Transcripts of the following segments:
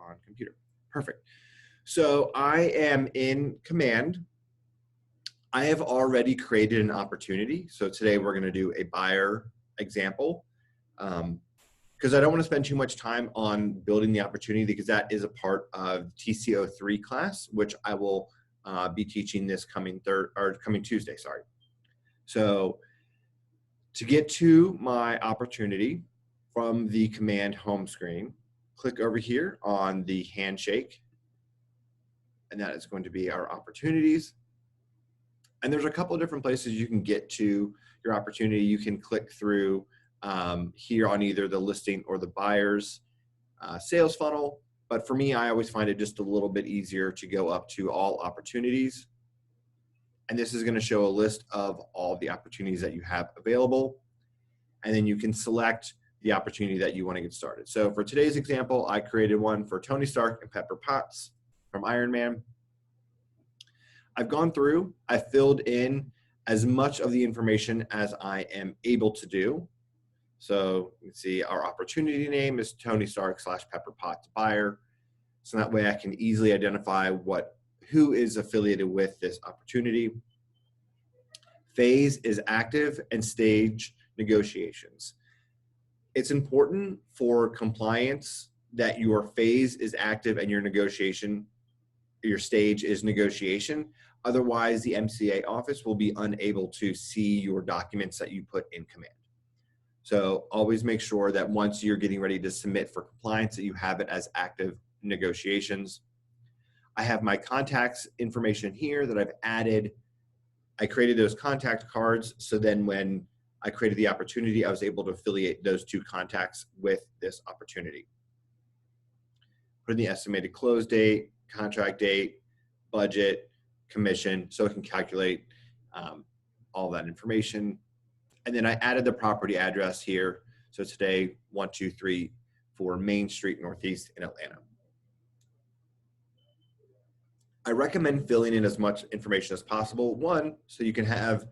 on computer. Perfect. So I am in Command. I have already created an opportunity. So today we're going to do a buyer example because I don't want to spend too much time on building the opportunity because that is a part of TCO3 class, which I will be teaching this coming Tuesday, sorry. So to get to my opportunity from the Command home screen, click over here on the handshake, and that is going to be our opportunities. And there's a couple of different places you can get to your opportunity. You can click through here on either the listing or the buyer's sales funnel. But for me, I always find it just a little bit easier to go up to all opportunities. And this is going to show a list of all the opportunities that you have available. And then you can select the opportunity that you want to get started. So for today's example, I created one for Tony Stark and Pepper Potts from Iron Man. I've gone through, I filled in as much of the information as I am able to do. So you can see our opportunity name is Tony Stark / Pepper Potts buyer. So that way I can easily identify who is affiliated with this opportunity. Phase is active and stage negotiations. It's important for compliance that your phase is active and your stage is negotiation. Otherwise, the MCA office will be unable to see your documents that you put in Command. So always make sure that once you're getting ready to submit for compliance that you have it as active negotiations. I have my contacts information here that I've added. I created those contact cards, so then when I created the opportunity, I was able to affiliate those two contacts with this opportunity. Put in the estimated close date, contract date, budget, commission, so it can calculate all that information. And then I added the property address here. So today, 1234 Main Street Northeast in Atlanta. I recommend filling in as much information as possible. One, so you can have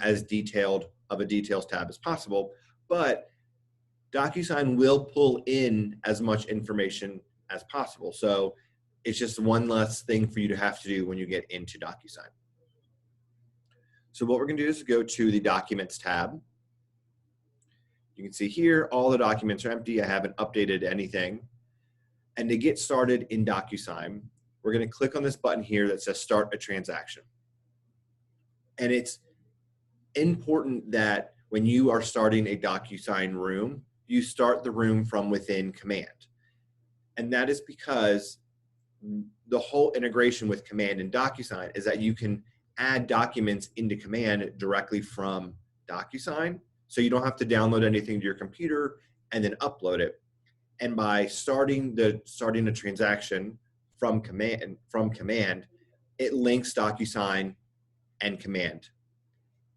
as detailed of a details tab as possible, but Docusign will pull in as much information as possible. So it's just one less thing for you to have to do when you get into Docusign. So what we're going to do is go to the Documents tab. You can see here all the documents are empty. I haven't updated anything. And to get started in Docusign, we're going to click on this button here that says Start a Transaction. And it's important that when you are starting a Docusign room, you start the room from within Command. And that is because the whole integration with Command and Docusign is that you can add documents into Command directly from Docusign. So you don't have to download anything to your computer and then upload it. And by starting a transaction from Command, it links Docusign and Command.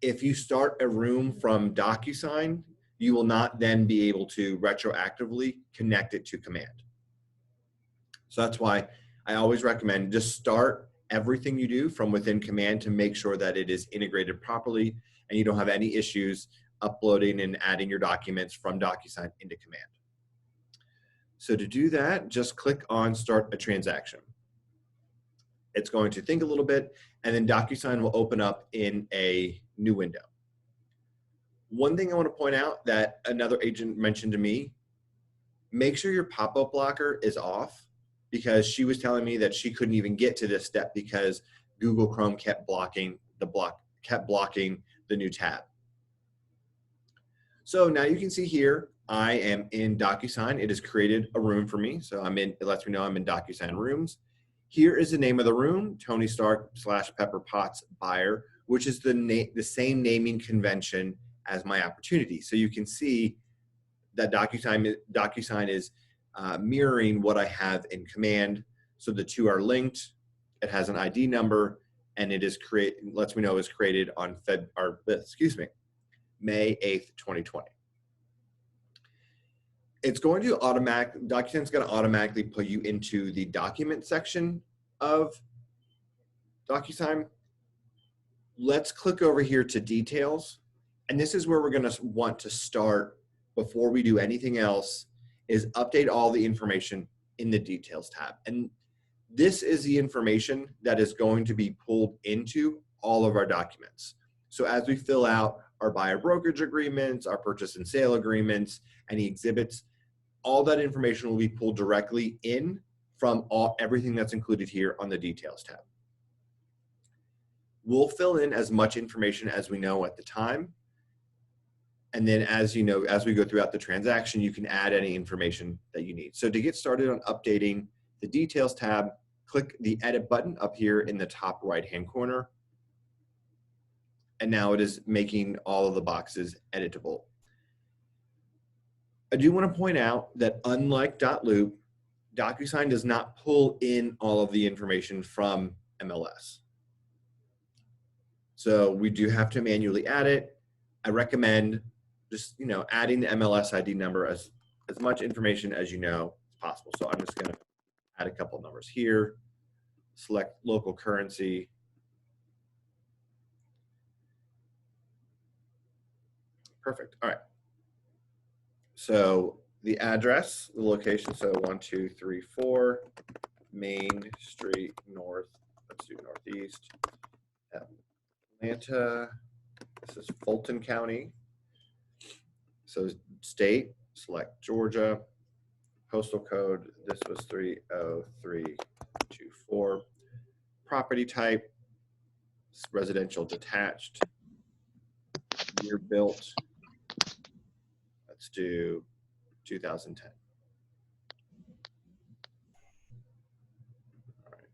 If you start a room from Docusign, you will not then be able to retroactively connect it to Command. So that's why I always recommend just start everything you do from within Command to make sure that it is integrated properly and you don't have any issues uploading and adding your documents from Docusign into Command. So to do that, just click on Start a Transaction. It's going to think a little bit, and then Docusign will open up in a new window. One thing I want to point out that another agent mentioned to me, make sure your pop-up blocker is off, because she was telling me that she couldn't even get to this step because Google Chrome kept blocking the new tab. So now you can see here, I am in Docusign. It has created a room for me. So it lets me know I'm in Docusign rooms. Here is the name of the room, Tony Stark / Pepper Potts buyer, which is the same naming convention as my opportunity. So you can see that Docusign is mirroring what I have in Command. So the two are linked. It has an ID number, and it is lets me know it was created on May 8th, 2020. It's going to Docusign's going to automatically put you into the document section of Docusign. Let's click over here to details. And this is where we're going to want to start before we do anything else, is update all the information in the Details tab. And this is the information that is going to be pulled into all of our documents. So as we fill out our buyer brokerage agreements, our purchase and sale agreements, any exhibits, all that information will be pulled directly in from everything that's included here on the Details tab. We'll fill in as much information as we know at the time. And then as you know, as we go throughout the transaction, you can add any information that you need. So to get started on updating the Details tab, click the Edit button up here in the top right-hand corner. And now it is making all of the boxes editable. I do want to point out that unlike .loop, Docusign does not pull in all of the information from MLS. So we do have to manually add it. I recommend just adding the MLS ID number as much information as you know as possible. So I'm just going to add a couple numbers here, select local currency. Perfect. All right. So the address, the location, so 1234 Main Street North, let's do Northeast, Atlanta. This is Fulton County. So state, select Georgia. Postal code, this was 30324. Property type, residential detached. Year built, let's do 2010. All right.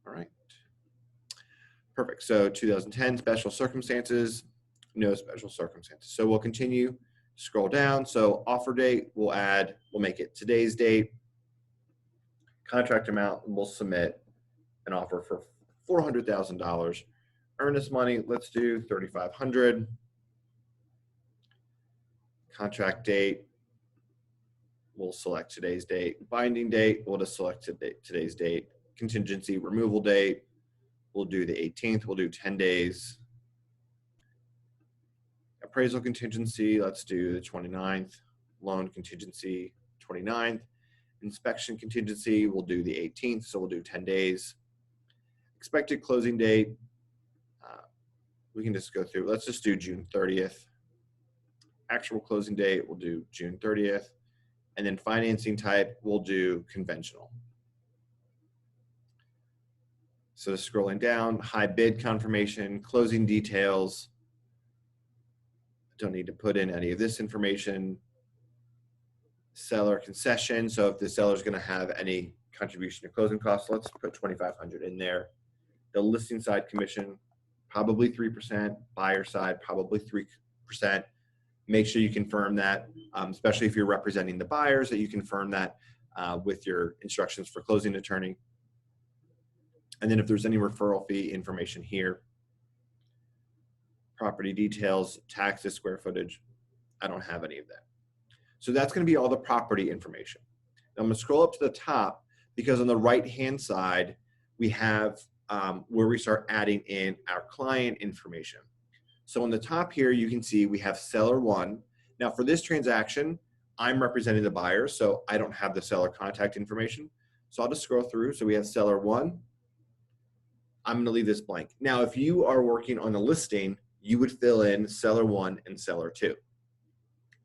All right. Perfect. So 2010, special circumstances, no special circumstances. So we'll continue, scroll down. So offer date, we'll make it today's date. Contract amount, we'll submit an offer for $400,000. Earnest money, let's do $3,500. Contract date, we'll select today's date. Binding date, we'll just select today's date. Contingency removal date, we'll do the 18th, we'll do 10 days. Appraisal contingency, let's do the 29th. Loan contingency, 29th. Inspection contingency, we'll do the 18th, so we'll do 10 days. Expected closing date, we can just go through, let's just do June 30th. Actual closing date, we'll do June 30th. And then financing type, we'll do conventional. So scrolling down, high bid confirmation, closing details. Don't need to put in any of this information. Seller concession, so if the seller is going to have any contribution to closing costs, let's put $2,500 in there. The listing side commission, probably 3%. Buyer side, probably 3%. Make sure you confirm that, especially if you're representing the buyers, that you confirm that with your instructions for closing attorney. And then if there's any referral fee information here, property details, taxes, square footage, I don't have any of that. So that's going to be all the property information. Now I'm going to scroll up to the top because on the right-hand side, we have where we start adding in our client information. So on the top here, you can see we have seller one. Now for this transaction, I'm representing the buyer, so I don't have the seller contact information. So I'll just scroll through. So we have seller one. I'm going to leave this blank. Now, if you are working on a listing, you would fill in seller one and seller two.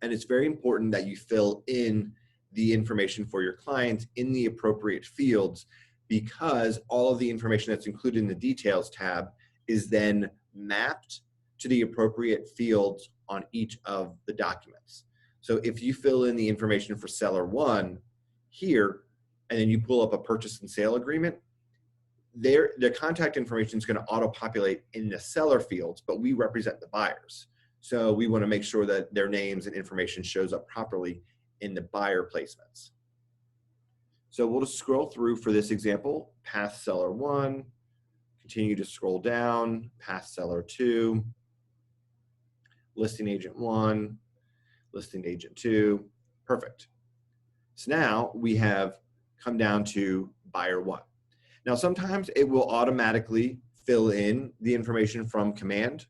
And it's very important that you fill in the information for your clients in the appropriate fields, because all of the information that's included in the details tab is then mapped to the appropriate fields on each of the documents. So if you fill in the information for seller one here, and then you pull up a purchase and sale agreement, their contact information is going to auto-populate in the seller fields, but we represent the buyers. So we want to make sure that their names and information shows up properly in the buyer placements. So we'll just scroll through for this example, past seller one, continue to scroll down, past seller two, listing agent one, listing agent two, perfect. So now we have come down to buyer one. Now sometimes it will automatically fill in the information from command.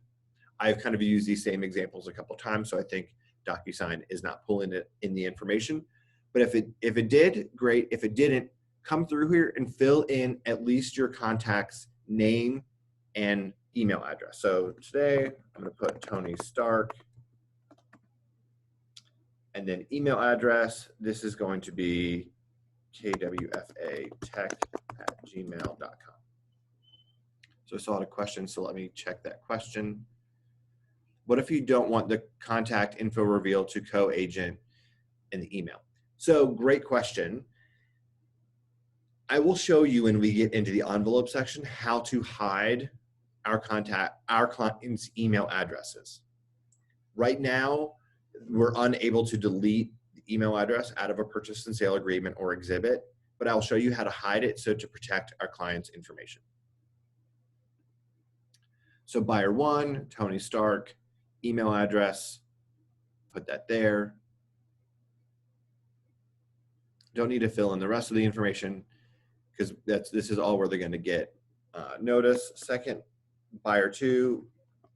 I've kind of used these same examples a couple times, so I think Docusign is not pulling it in the information. But if it did, great. If it didn't, come through here and fill in at least your contact's name and email address. So today I'm going to put Tony Stark, and then email address. This is going to be kwfatech@gmail.com. So I saw a question, so let me check that question. What if you don't want the contact info revealed to co-agent in the email? So great question. I will show you when we get into the envelope section how to hide our client's email addresses. Right now, we're unable to delete the email address out of a purchase and sale agreement or exhibit, but I'll show you how to hide it so to protect our client's information. So buyer 1, Tony Stark, email address, put that there. Don't need to fill in the rest of the information because this is all where they're going to get notice. Second, buyer 2,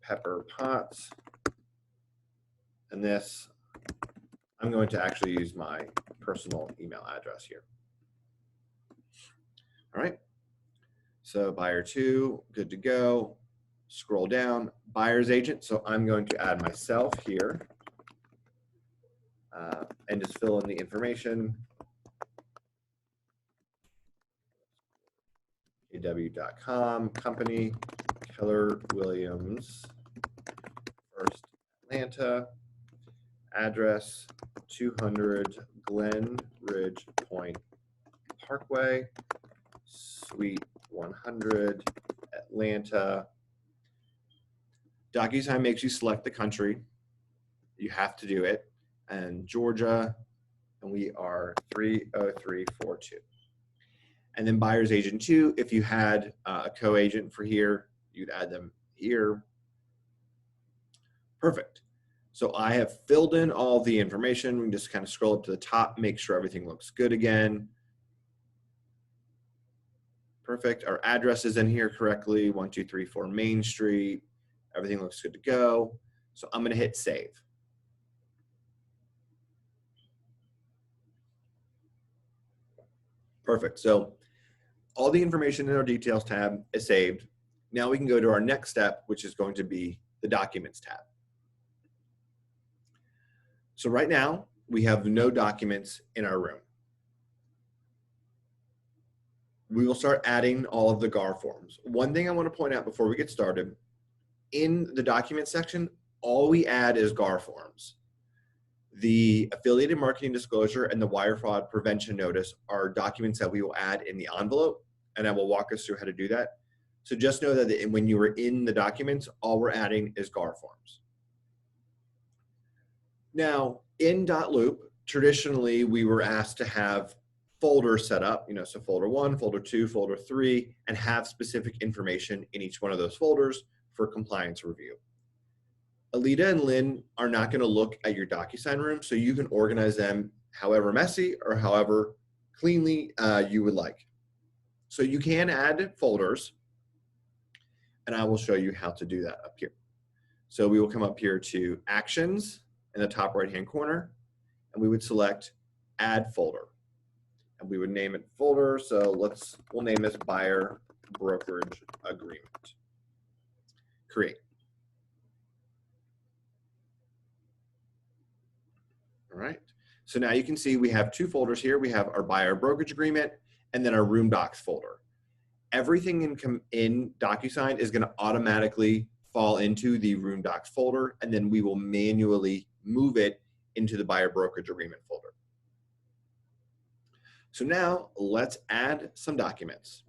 Pepper Potts. And this, I'm going to actually use my personal email address here. All right. So buyer 2, good to go. Scroll down, buyer's agent. So I'm going to add myself here and just fill in the information. KW.com, company, Keller Williams, First Atlanta, address 200 Glen Ridge Point Parkway, Suite 100, Atlanta. Docusign makes you select the country. You have to do it. And Georgia, and we are 30342. And then buyer's agent 2, if you had a co-agent for here, you'd add them here. Perfect. So I have filled in all the information. We can just kind of scroll up to the top, make sure everything looks good again. Perfect. Our address is in here correctly, 1234 Main Street. Everything looks good to go. So I'm going to hit save. Perfect. So all the information in our details tab is saved. Now we can go to our next step, which is going to be the documents tab. So right now we have no documents in our room. We will start adding all of the GAR forms. One thing I want to point out before we get started, in the document section, all we add is GAR forms. The affiliated marketing disclosure and the wire fraud prevention notice are documents that we will add in the envelope, and I will walk us through how to do that. So just know that when you are in the documents, all we're adding is GAR forms. Now, in .loop, traditionally we were asked to have folders set up, so folder 1, folder 2, folder 3, and have specific information in each one of those folders for compliance review. Alita and Lynn are not going to look at your Docusign room, so you can organize them however messy or however cleanly you would like. So you can add folders, and I will show you how to do that up here. So we will come up here to Actions in the top right-hand corner, and we would select Add Folder. And we would name it folder, so we'll name this Buyer Brokerage Agreement. Create. All right, so now you can see we have 2 folders here. We have our Buyer Brokerage Agreement and then our Room Docs folder. Everything in Docusign is going to automatically fall into the Room Docs folder, and then we will manually move it into the Buyer Brokerage Agreement folder. So now let's add some documents.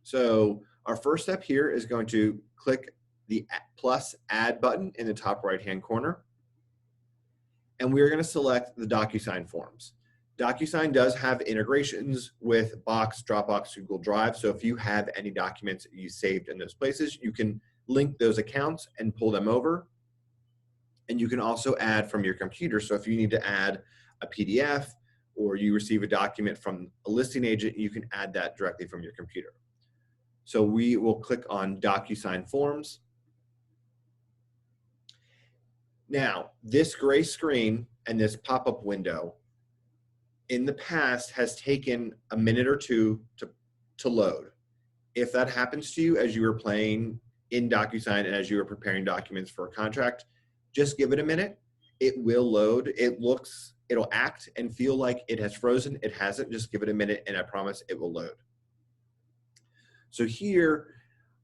So our first step here is going to click the plus add button in the top right-hand corner. And we're going to select the Docusign forms. Docusign does have integrations with Box, Dropbox, Google Drive. So if you have any documents that you saved in those places, you can link those accounts and pull them over. And you can also add from your computer. So if you need to add a PDF or you receive a document from a listing agent, you can add that directly from your computer. So we will click on Docusign Forms. Now, this gray screen and this pop-up window in the past has taken a minute or two to load. If that happens to you as you were playing in Docusign and as you were preparing documents for a contract, just give it a minute. It will load. It'll act and feel like it has frozen. It hasn't. Just give it a minute and I promise it will load. So here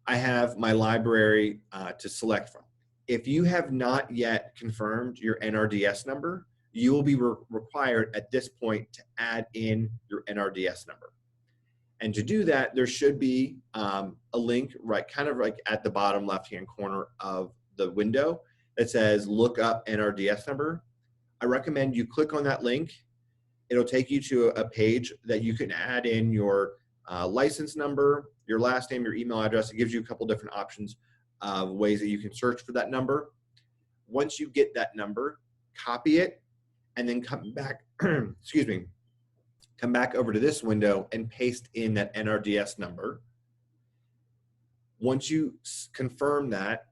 I have my library to select from. If you have not yet confirmed your NRDS number, you will be required at this point to add in your NRDS number. And to do that, there should be a link kind of like at the bottom left-hand corner of the window that says look up NRDS number. I recommend you click on that link. It'll take you to a page that you can add in your license number, your last name, your email address. It gives you a couple different options of ways that you can search for that number. Once you get that number, copy it, and then come back, excuse me, come back over to this window and paste in that NRDS number. Once you confirm that,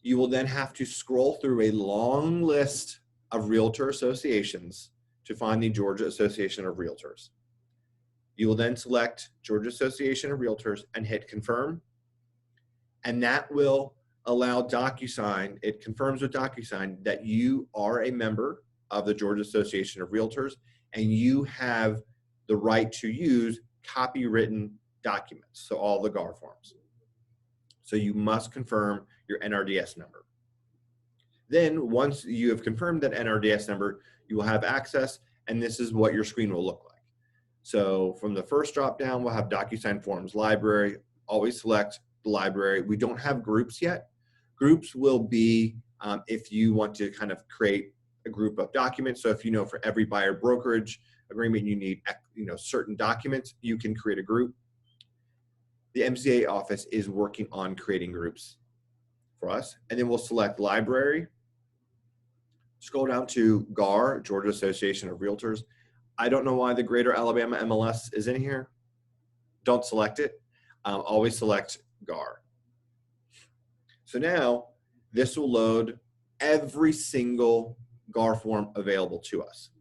you will then have to scroll through a long list of realtor associations to find the Georgia Association of Realtors. You will then select Georgia Association of Realtors and hit confirm. And that will allow Docusign, it confirms with Docusign that you are a member of the Georgia Association of Realtors and you have the right to use copywritten documents, so all the GAR forms. So you must confirm your NRDS number. Then once you have confirmed that NRDS number, you will have access, and this is what your screen will look like. So from the first drop down, we'll have Docusign Forms Library. Always select the library. We don't have groups yet. Groups will be if you want to kind of create a group of documents. So if you know for every buyer brokerage agreement you need certain documents, you can create a group. The MCA office is working on creating groups for us. And then we'll select library. Scroll down to GAR, Georgia Association of Realtors. I don't know why the Greater Alabama MLS is in here. Don't select it. Always select GAR. So now this will load every single GAR form available to us.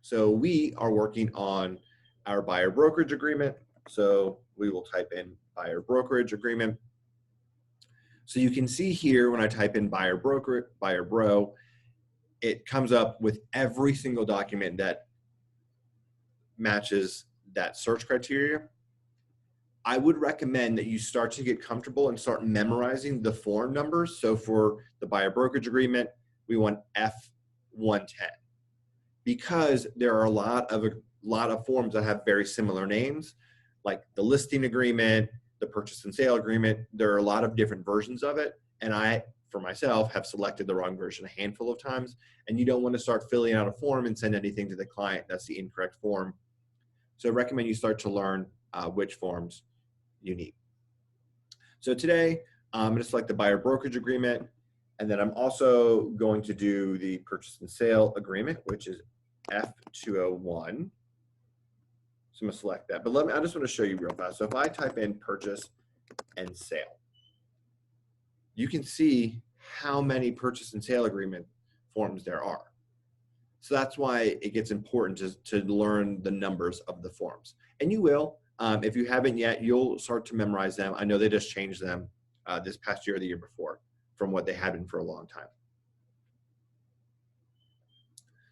So we are working on our buyer brokerage agreement. So we will type in buyer brokerage agreement. So you can see here when I type in buyer broker, buyer bro, it comes up with every single document that matches that search criteria. I would recommend that you start to get comfortable and start memorizing the form numbers. So for the buyer brokerage agreement, we want F110 because there are a lot of forms that have very similar names, like the listing agreement, the purchase and sale agreement. There are a lot of different versions of it. And I, for myself, have selected the wrong version a handful of times. And you don't want to start filling out a form and send anything to the client that's the incorrect form. So I recommend you start to learn which forms you need. So today, I'm going to select the buyer brokerage agreement. And then I'm also going to do the purchase and sale agreement, which is F201. So I'm going to select that. But I just want to show you real fast. So if I type in purchase and sale, you can see how many purchase and sale agreement forms there are. So that's why it gets important to learn the numbers of the forms. And you will. If you haven't yet, you'll start to memorize them. I know they just changed them this past year or the year before from what they had been for a long time.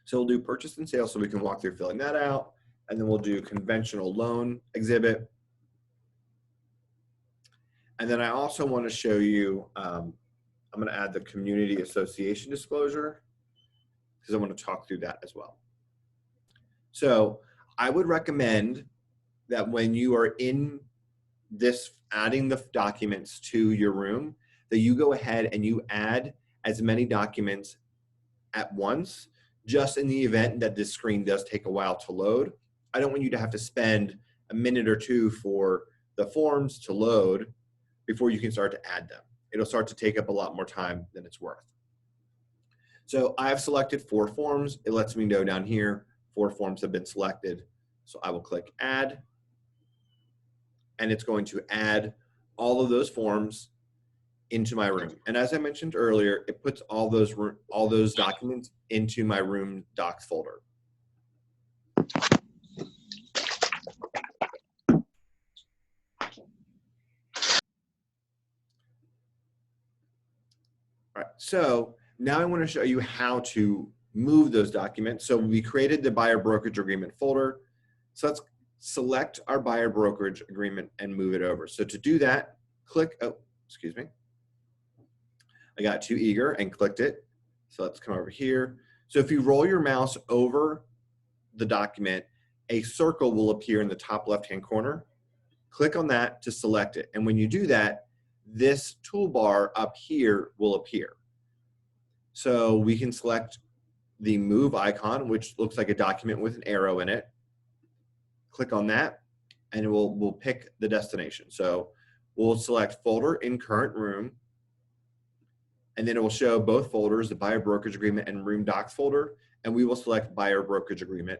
So we'll do purchase and sale so we can walk through filling that out. And then we'll do conventional loan exhibit. And then I also want to show you, I'm going to add the community association disclosure because I want to talk through that as well. So I would recommend that when you are in this, adding the documents to your room, that you go ahead and you add as many documents at once, just in the event that this screen does take a while to load. I don't want you to have to spend a minute or two for the forms to load before you can start to add them. It'll start to take up a lot more time than it's worth. So I've selected 4 forms. It lets me know down here 4 forms have been selected. So I will click add, and it's going to add all of those forms into my room. And as I mentioned earlier, it puts all those documents into my room docs folder. All right, so now I want to show you how to move those documents. So we created the buyer brokerage agreement folder. So let's select our buyer brokerage agreement and move it over. So to do that, click, oh, excuse me. I got too eager and clicked it. So let's come over here. So if you roll your mouse over the document, a circle will appear in the top left-hand corner. Click on that to select it. And when you do that, this toolbar up here will appear. So we can select the move icon, which looks like a document with an arrow in it. Click on that and we'll pick the destination. So we'll select folder in current room, and then it will show both folders, the buyer brokerage agreement and room docs folder, and we will select buyer brokerage agreement.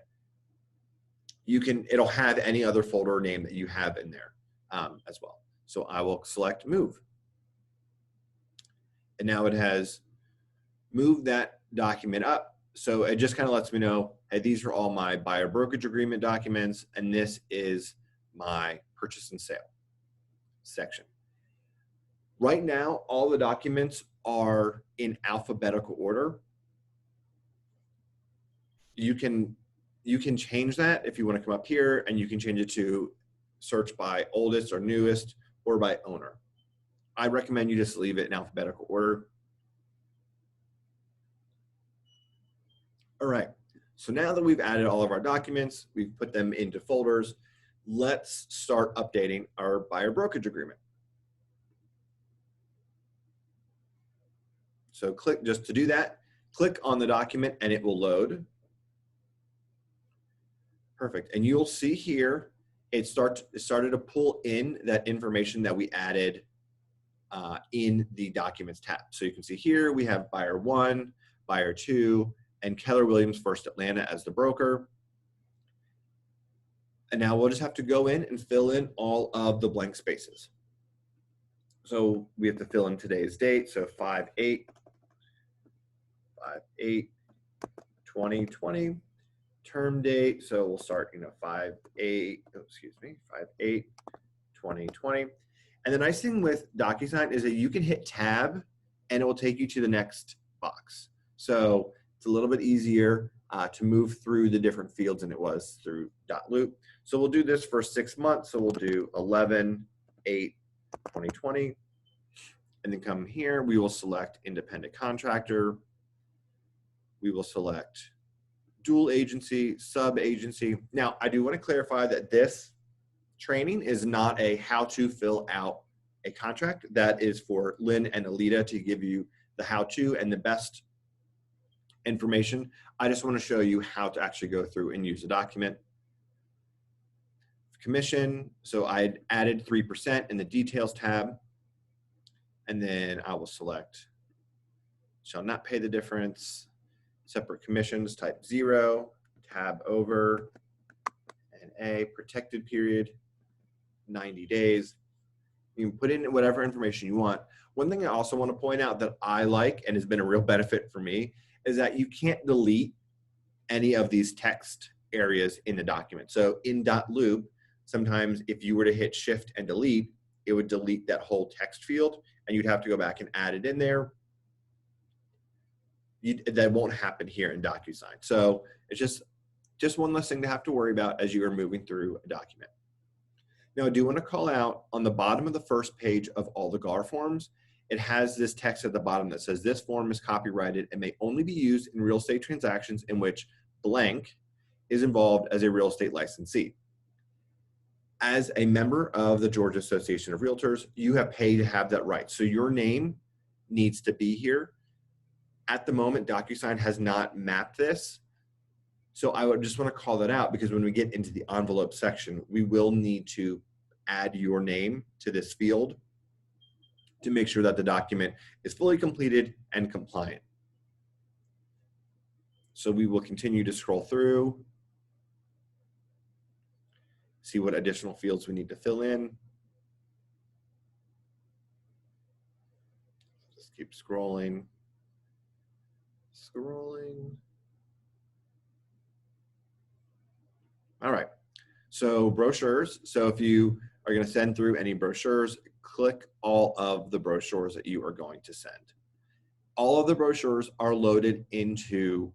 It'll have any other folder name that you have in there as well. So I will select move. And now it has moved that document up. So it just kind of lets me know, hey, these are all my buyer brokerage agreement documents, and this is my purchase and sale section. Right now, all the documents are in alphabetical order. You can change that if you want to come up here, and you can change it to search by oldest or newest or by owner. I recommend you just leave it in alphabetical order. All right, so now that we've added all of our documents, we've put them into folders, let's start updating our buyer brokerage agreement. So just to do that, click on the document and it will load. Perfect, and you'll see here, it started to pull in that information that we added in the Documents tab. So you can see here, we have Buyer 1, Buyer 2, and Keller Williams First Atlanta as the broker. And now we'll just have to go in and fill in all of the blank spaces. So we have to fill in today's date, so 5/8/2020. Term date, so we'll start, 5/8/2020. And the nice thing with Docusign is that you can hit tab and it will take you to the next box. So it's a little bit easier to move through the different fields than it was through .loop. So we'll do this for 6 months. So we'll do 11/8/2020. And then come here, we will select independent contractor. We will select dual agency, sub agency. Now, I do want to clarify that this training is not a how to fill out a contract. That is for Lynn and Alita to give you the how to and the best information. I just want to show you how to actually go through and use the document. Commission, so I added 3% in the details tab. And then I will select shall not pay the difference. Separate commissions, type 0, tab over, and A, protected period, 90 days. You can put in whatever information you want. One thing I also want to point out that I like and has been a real benefit for me is that you can't delete any of these text areas in the document. So in .loop, sometimes if you were to hit shift and delete, it would delete that whole text field and you'd have to go back and add it in there. That won't happen here in Docusign. So it's just one less thing to have to worry about as you are moving through a document. Now I do want to call out on the bottom of the first page of all the GAR forms, it has this text at the bottom that says this form is copyrighted and may only be used in real estate transactions in which blank is involved as a real estate licensee. As a member of the Georgia Association of Realtors, you have paid to have that right. So your name needs to be here. At the moment, Docusign has not mapped this. So I would just want to call that out because when we get into the envelope section, we will need to add your name to this field to make sure that the document is fully completed and compliant. So we will continue to scroll through, see what additional fields we need to fill in. Just keep scrolling. Scrolling. All right. So brochures. So if you are going to send through any brochures, click all of the brochures that you are going to send. All of the brochures are loaded into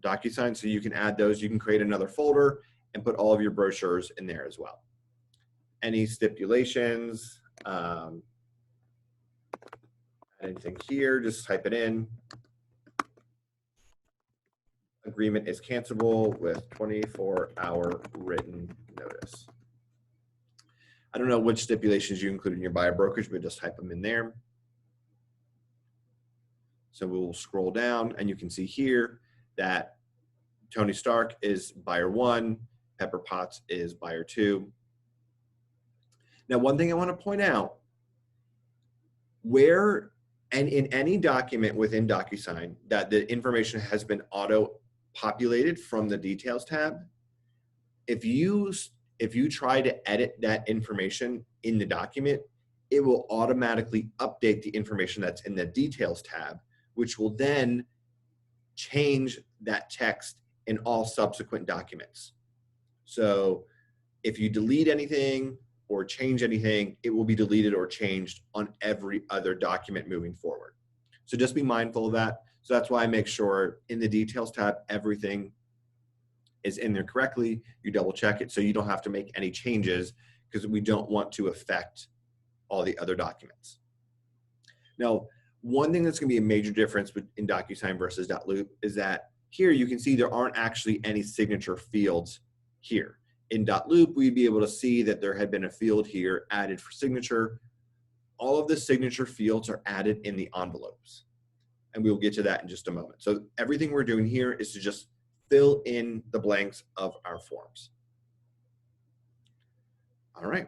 Docusign, so you can add those. You can create another folder and put all of your brochures in there as well. Any stipulations, anything here, just type it in. Agreement is cancelable with 24-hour written notice. I don't know which stipulations you include in your buyer brokerage, but just type them in there. So we'll scroll down and you can see here that Tony Stark is buyer 1, Pepper Potts is buyer 2. Now, one thing I want to point out, where and in any document within Docusign that the information has been auto-populated from the Details tab, if you try to edit that information in the document, it will automatically update the information that's in the Details tab, which will then change that text in all subsequent documents. So if you delete anything or change anything, it will be deleted or changed on every other document moving forward. So just be mindful of that. So that's why I make sure in the Details tab, everything is in there correctly. You double check it so you don't have to make any changes, because we don't want to affect all the other documents. Now, one thing that's going to be a major difference in Docusign versus .loop is that here you can see there aren't actually any signature fields here. In .loop, we'd be able to see that there had been a field here added for signature. All of the signature fields are added in the envelopes, and we'll get to that in just a moment. So everything we're doing here is to just fill in the blanks of our forms. All right.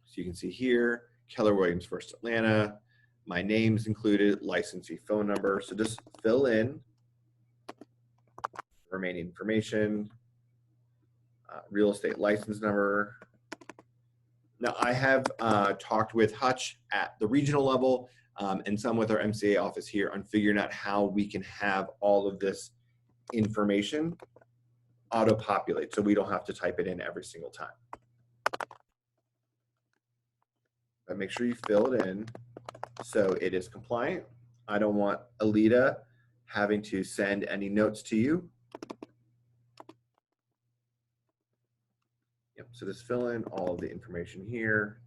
So you can see here, Keller Williams, First Atlanta. My name's included, licensee phone number. So just fill in remaining information, real estate license number. Now I have talked with Hutch at the regional level and some with our MCA office here on figuring out how we can have all of this information auto-populate so we don't have to type it in every single time. But make sure you fill it in so it is compliant. I don't want Alita having to send any notes to you. Yep, so just fill in all of the information here.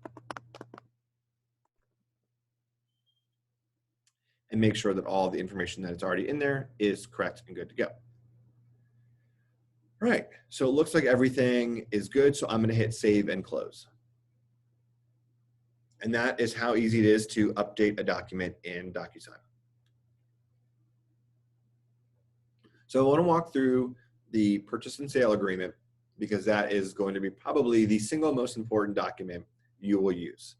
And make sure that all of the information that is already in there is correct and good to go. All right, so it looks like everything is good, so I'm going to hit save and close. And that is how easy it is to update a document in Docusign. So I want to walk through the purchase and sale agreement because that is going to be probably the single most important document you will use.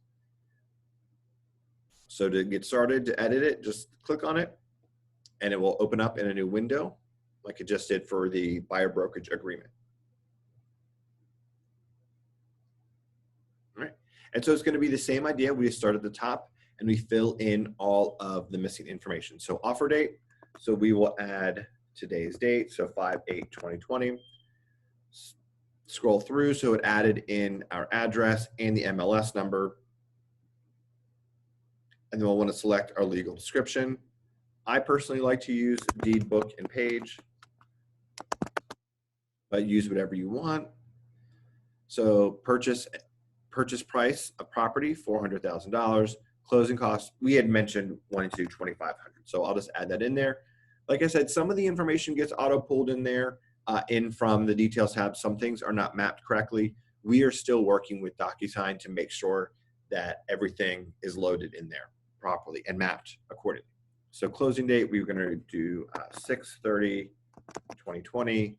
So to get started, to edit it, just click on it and it will open up in a new window like it just did for the buyer brokerage agreement. All right. And so it's going to be the same idea. We start at the top and we fill in all of the missing information. So offer date. So we will add today's date. So 5/8/2020. Scroll through. So it added in our address and the MLS number. And then we'll want to select our legal description. I personally like to use deed, book, and page, but use whatever you want. So purchase price of property, $400,000. Closing costs, we had mentioned $2,500. So I'll just add that in there. Like I said, some of the information gets auto pulled in there in from the Details tab. Some things are not mapped correctly. We are still working with Docusign to make sure that everything is loaded in there properly and mapped accordingly. So closing date, we're going to do 6/30/2020.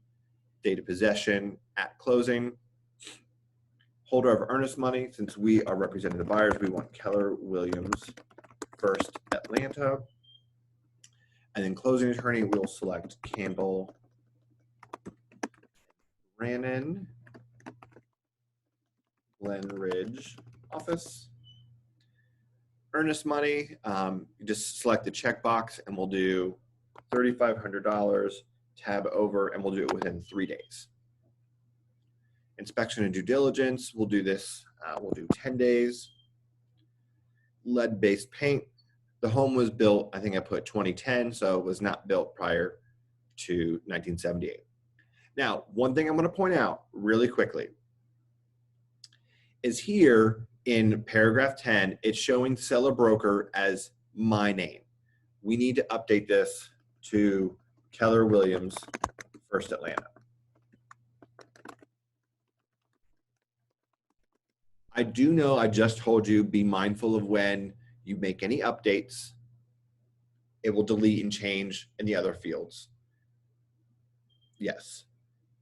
Date of possession at closing. Holder of earnest money, since we are representing the buyers, we want Keller Williams, First Atlanta. And then closing attorney, we'll select Campbell Brannon, Glen Ridge office. earnest money, you just select the checkbox and we'll do $3,500, tab over, and we'll do it within 3 days. Inspection and due diligence, we'll do this, we'll do 10 days. Lead-based paint, the home was built, I think I put 2010, so it was not built prior to 1978. Now, one thing I'm going to point out really quickly is here in paragraph 10, it's showing seller broker as my name. We need to update this to Keller Williams, First Atlanta. I do know I just told you be mindful of when you make any updates, it will delete and change in the other fields. Yes.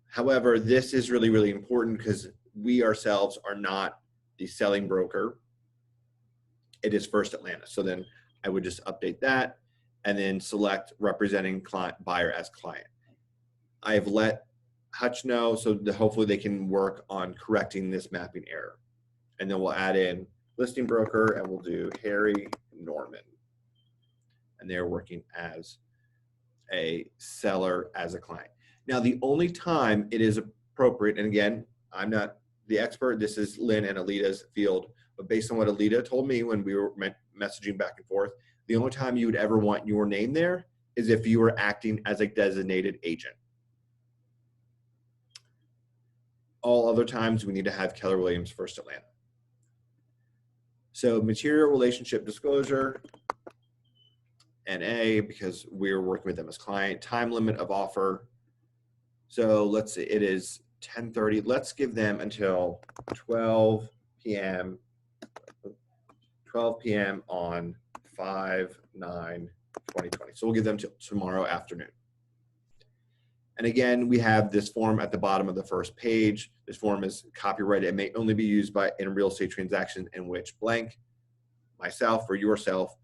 However, this is really, really important because we ourselves are not the selling broker. It is First Atlanta. So then I would just update that and then select representing client, buyer as client. I have let Hutch know so that hopefully they can work on correcting this mapping error. And then we'll add in listing broker and we'll do Harry Norman. And they're working as a seller as a client. Now, the only time it is appropriate, and again, I'm not the expert, this is Lynn and Alita's field, but based on what Alita told me when we were messaging back and forth, the only time you would ever want your name there is if you were acting as a designated agent. All other times we need to have Keller Williams First Atlanta. So material relationship disclosure, NA, because we're working with them as client. Time limit of offer. So let's say it is 10:30. Let's give them until 12 p.m. 12 p.m. on 5/9/2020. So we'll give them till tomorrow afternoon. And again, we have this form at the bottom of the first page. This form is copyrighted. It may only be used by in a real estate transaction in which blank, myself or yourself,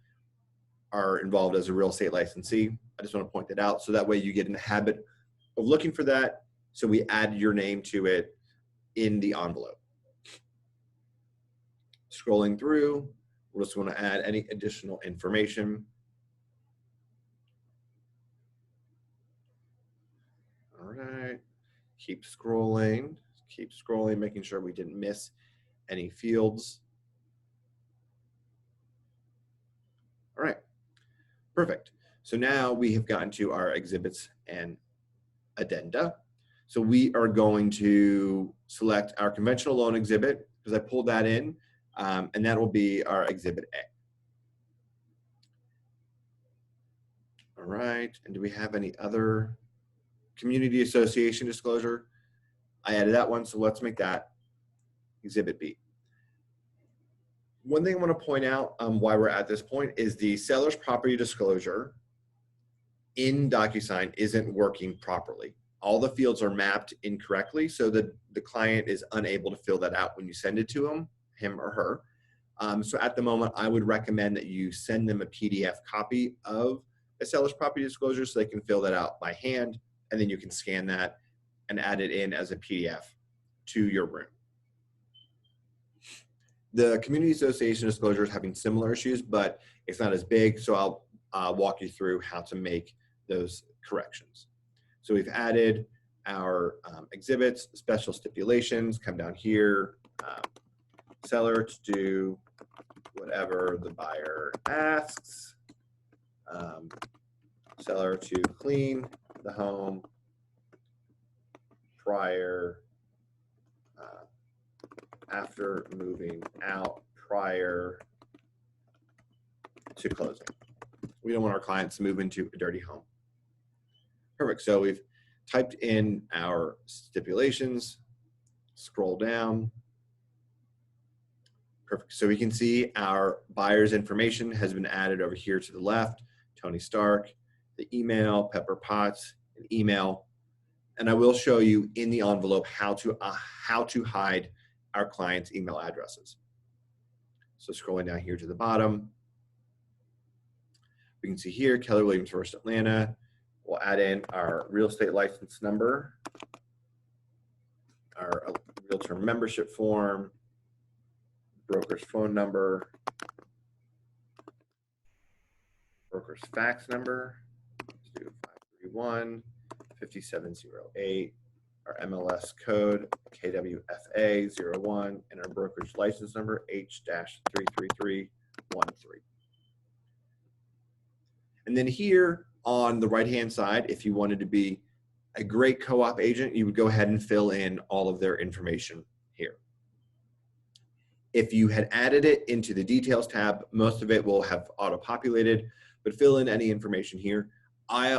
are involved as a real estate licensee. I just want to point that out so that way you get in the habit of looking for that. So we add your name to it in the envelope. Scrolling through, we just want to add any additional information. All right, keep scrolling, making sure we didn't miss any fields. All right, perfect. So now we have gotten to our exhibits and addenda. So we are going to select our conventional loan exhibit because I pulled that in, and that will be our exhibit A. All right, and do we have any other community association disclosure? I added that one, so let's make that exhibit B. One thing I want to point out why we're at this point is the seller's property disclosure in Docusign isn't working properly. All the fields are mapped incorrectly, so that the client is unable to fill that out when you send it to him or her. So at the moment, I would recommend that you send them a PDF copy of a seller's property disclosure so they can fill that out by hand, and then you can scan that and add it in as a PDF to your room. The community association disclosure is having similar issues, but it's not as big, so I'll walk you through how to make those corrections. So we've added our exhibits, special stipulations, come down here, seller to do whatever the buyer asks, seller to clean the home prior, after moving out, prior to closing. We don't want our clients to move into a dirty home. Perfect, so we've typed in our stipulations, scroll down. Perfect, so we can see our buyer's information has been added over here to the left, Tony Stark, the email, Pepper Potts, an email, and I will show you in the envelope how to hide our clients' email addresses. So scrolling down here to the bottom, we can see here, Keller Williams First Atlanta. We'll add in our real estate license number, our realtor membership form, broker's phone number, broker's fax number. Let's do 531-5708. Our MLS code, KWFA 01, and our brokerage license number, H-33313. And then here on the right-hand side, if you wanted to be a great co-op agent, you would go ahead and fill in all of their information here. If you had added it into the details tab, most of it will have auto-populated, but fill in any information here.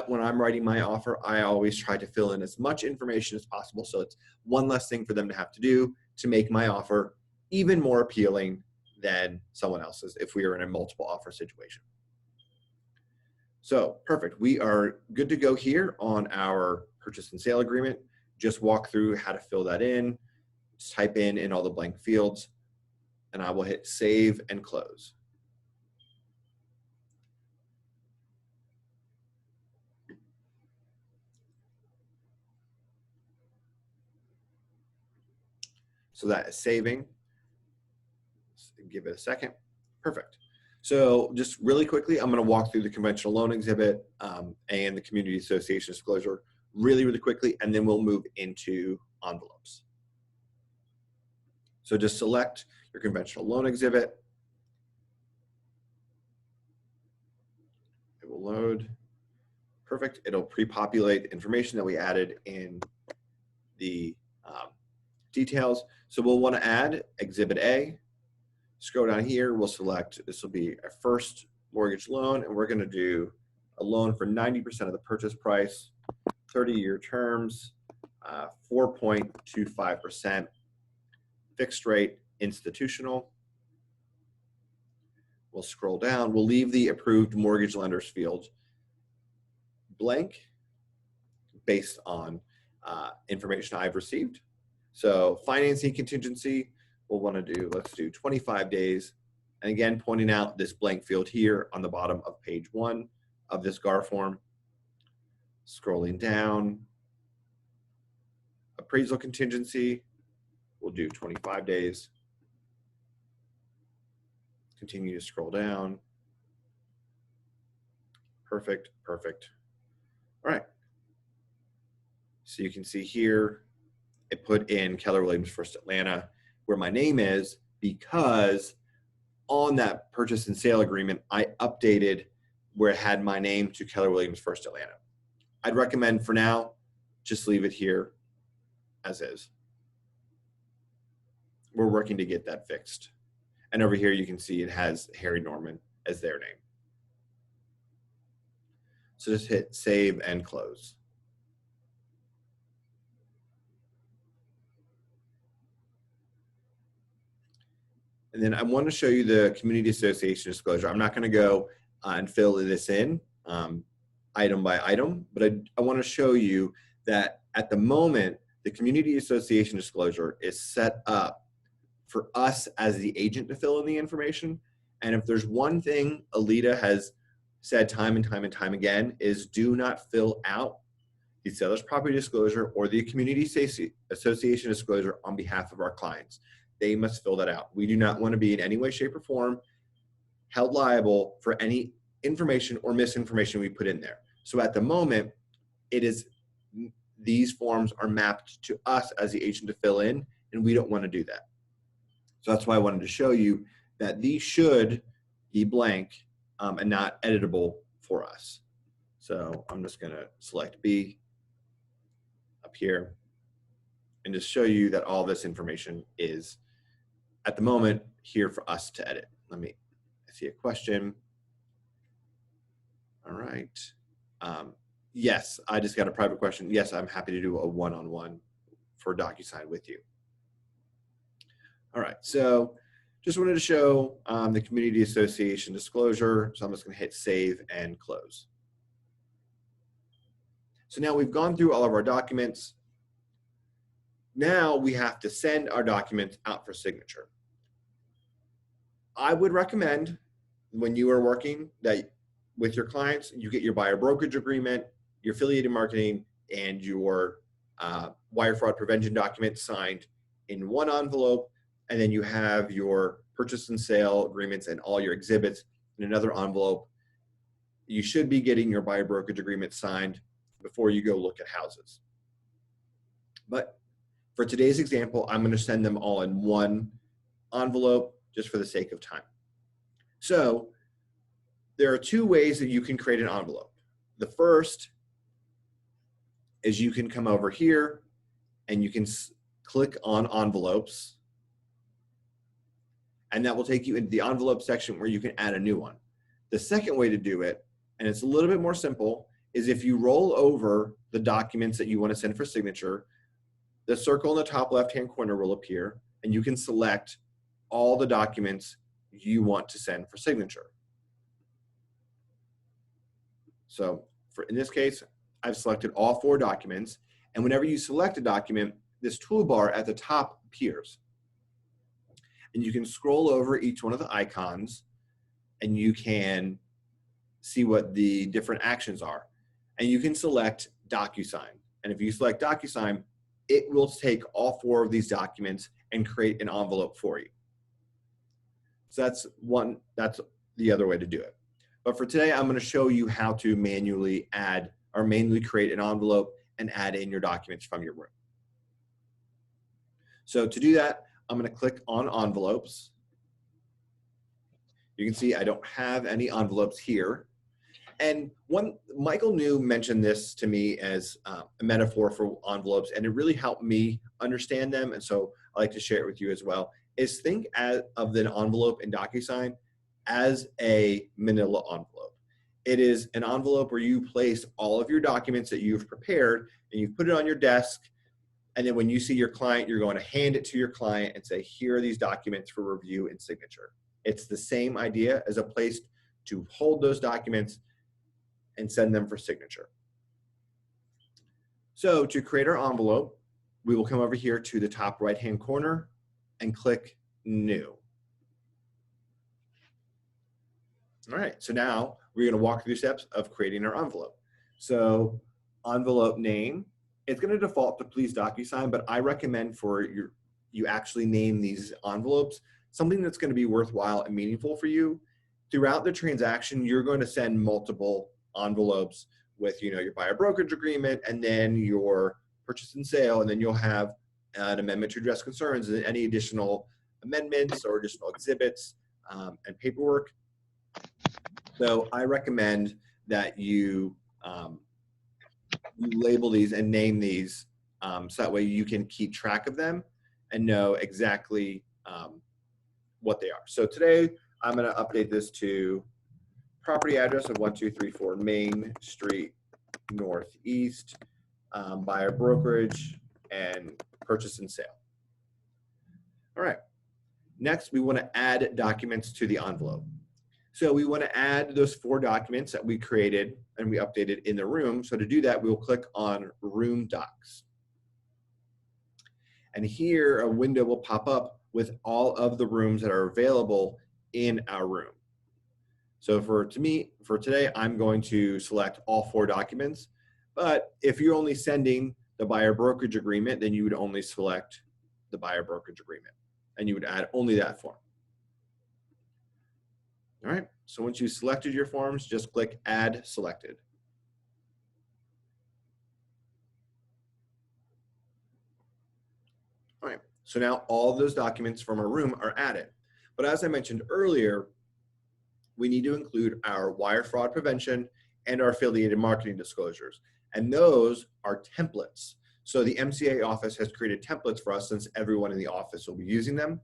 When I'm writing my offer, I always try to fill in as much information as possible, so it's one less thing for them to have to do to make my offer even more appealing than someone else's if we are in a multiple offer situation. So perfect, we are good to go here on our purchase and sale agreement. Just walk through how to fill that in, just type in all the blank fields, and I will hit save and close. So that is saving. Let's give it a second. Perfect. So just really quickly, I'm going to walk through the conventional loan exhibit and the community association disclosure really quickly, and then we'll move into envelopes. So just select your conventional loan exhibit. It will load. Perfect. It'll pre-populate the information that we added in the details. So we'll want to add Exhibit A. Scroll down here, we'll select, this will be our first mortgage loan, and we're going to do a loan for 90% of the purchase price, 30-year terms, 4.25%, fixed rate, institutional. We'll scroll down. We'll leave the approved mortgage lenders field blank based on information I've received. So financing contingency, we'll want to do, let's do 25 days. And again, pointing out this blank field here on the bottom of page 1 of this GAR form. Scrolling down, appraisal contingency, we'll do 25 days. Continue to scroll down. Perfect, perfect. All right. So you can see here, it put in Keller Williams First Atlanta where my name is, because on that purchase and sale agreement, I updated where it had my name to Keller Williams First Atlanta. I'd recommend for now, just leave it here as is. We're working to get that fixed. And over here, you can see it has Harry Norman as their name. So just hit save and close. And then I want to show you the community association disclosure. I'm not going to go and fill this in item by item, but I want to show you that at the moment, the community association disclosure is set up for us as the agent to fill in the information. And if there's one thing Alita has said time and time again, is do not fill out the seller's property disclosure or the community association disclosure on behalf of our clients. They must fill that out. We do not want to be in any way, shape, or form held liable for any information or misinformation we put in there. So at the moment, it is, these forms are mapped to us as the agent to fill in, and we don't want to do that. So that's why I wanted to show you that these should be blank and not editable for us. So I'm just going to select B up here and just show you that all this information is, at the moment, here for us to edit. I see a question. All right. Yes, I just got a private question. Yes, I'm happy to do a one-on-one for Docusign with you. All right, so just wanted to show the community association disclosure. So I'm just going to hit save and close. So now we've gone through all of our documents. Now we have to send our documents out for signature. I would recommend when you are working that with your clients, you get your buyer brokerage agreement, your affiliated marketing, and your wire fraud prevention document signed in one envelope, and then you have your purchase and sale agreements and all your exhibits in another envelope. you should be getting your buyer brokerage agreement signed before you go look at houses. But for today's example, I'm going to send them all in one envelope just for the sake of time. So there are two ways that you can create an envelope. The first is you can come over here and you can click on envelopes, and that will take you into the envelope section where you can add a new one. The second way to do it, and it's a little bit more simple, is if you roll over the documents that you want to send for signature, the circle in the top left-hand corner will appear, and you can select all the documents you want to send for signature. So in this case, I've selected all 4 documents, and whenever you select a document, this toolbar at the top appears. And you can scroll over each one of the icons, and you can see what the different actions are. And you can select Docusign. And if you select Docusign, it will take all 4 of these documents and create an envelope for you. So that's the other way to do it. But for today, I'm going to show you how to manually create an envelope and add in your documents from your room. So to do that, I'm going to click on envelopes. You can see I don't have any envelopes here. And Michael New mentioned this to me as a metaphor for envelopes, and it really helped me understand them. And so I like to share it with you as well, is think of the envelope in Docusign as a manila envelope. It is an envelope where you place all of your documents that you've prepared and you put it on your desk. And then when you see your client, you're going to hand it to your client and say, here are these documents for review and signature. It's the same idea as a place to hold those documents and send them for signature. So to create our envelope, we will come over here to the top right-hand corner and click New. All right, so now we're going to walk through steps of creating our envelope. So envelope name, it's going to default to Please Docusign, but I recommend for you actually name these envelopes something that's going to be worthwhile and meaningful for you. Throughout the transaction, you're going to send multiple envelopes with your buyer brokerage agreement, and then your purchase and sale, and then you'll have an amendment to address concerns and any additional amendments or additional exhibits and paperwork. So I recommend that you label these and name these so that way you can keep track of them and know exactly what they are. So today I'm going to update this to property address of 1234 Main Street Northeast, buyer brokerage, and purchase and sale. All right. Next, we want to add documents to the envelope. So we want to add those 4 documents that we created and we updated in the room. So to do that, we'll click on Room Docs. And here a window will pop up with all of the rooms that are available in our room. So for today, I'm going to select all 4 documents. But if you're only sending the buyer brokerage agreement, then you would only select the buyer brokerage agreement and you would add only that form. All right, so once you selected your forms, just click Add Selected. All right, so now all of those documents from our room are added. But as I mentioned earlier, we need to include our wire fraud prevention and our affiliated marketing disclosures. And those are templates. So the MCA office has created templates for us since everyone in the office will be using them.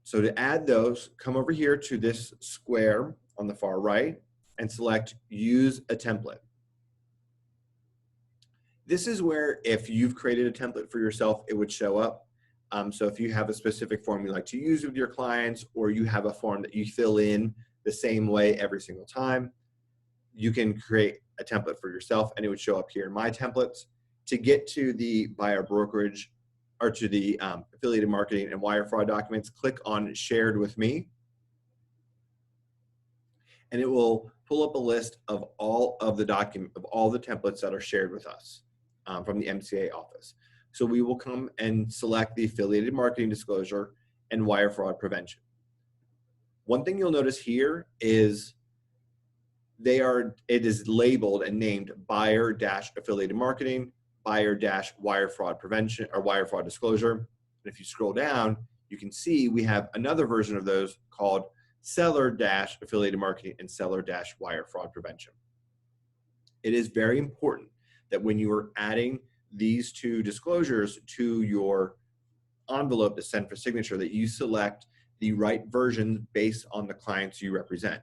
So to add those, come over here to this square on the far right and select Use a Template. This is where if you've created a template for yourself, it would show up. So if you have a specific form you like to use with your clients, or you have a form that you fill in the same way every single time, you can create a template for yourself and it would show up here in My Templates. To get to the buyer brokerage or to the affiliated marketing and wire fraud documents, click on Shared with Me. And it will pull up a list of all of the templates that are shared with us from the MCA office. So we will come and select the affiliated marketing disclosure and wire fraud prevention. One thing you'll notice here is it is labeled and named buyer-affiliated marketing, buyer-wire fraud prevention or wire fraud disclosure. And if you scroll down, you can see we have another version of those called seller-affiliated marketing and seller-wire fraud prevention. It is very important that when you are adding these two disclosures to your envelope to send for signature, that you select the right version based on the clients you represent.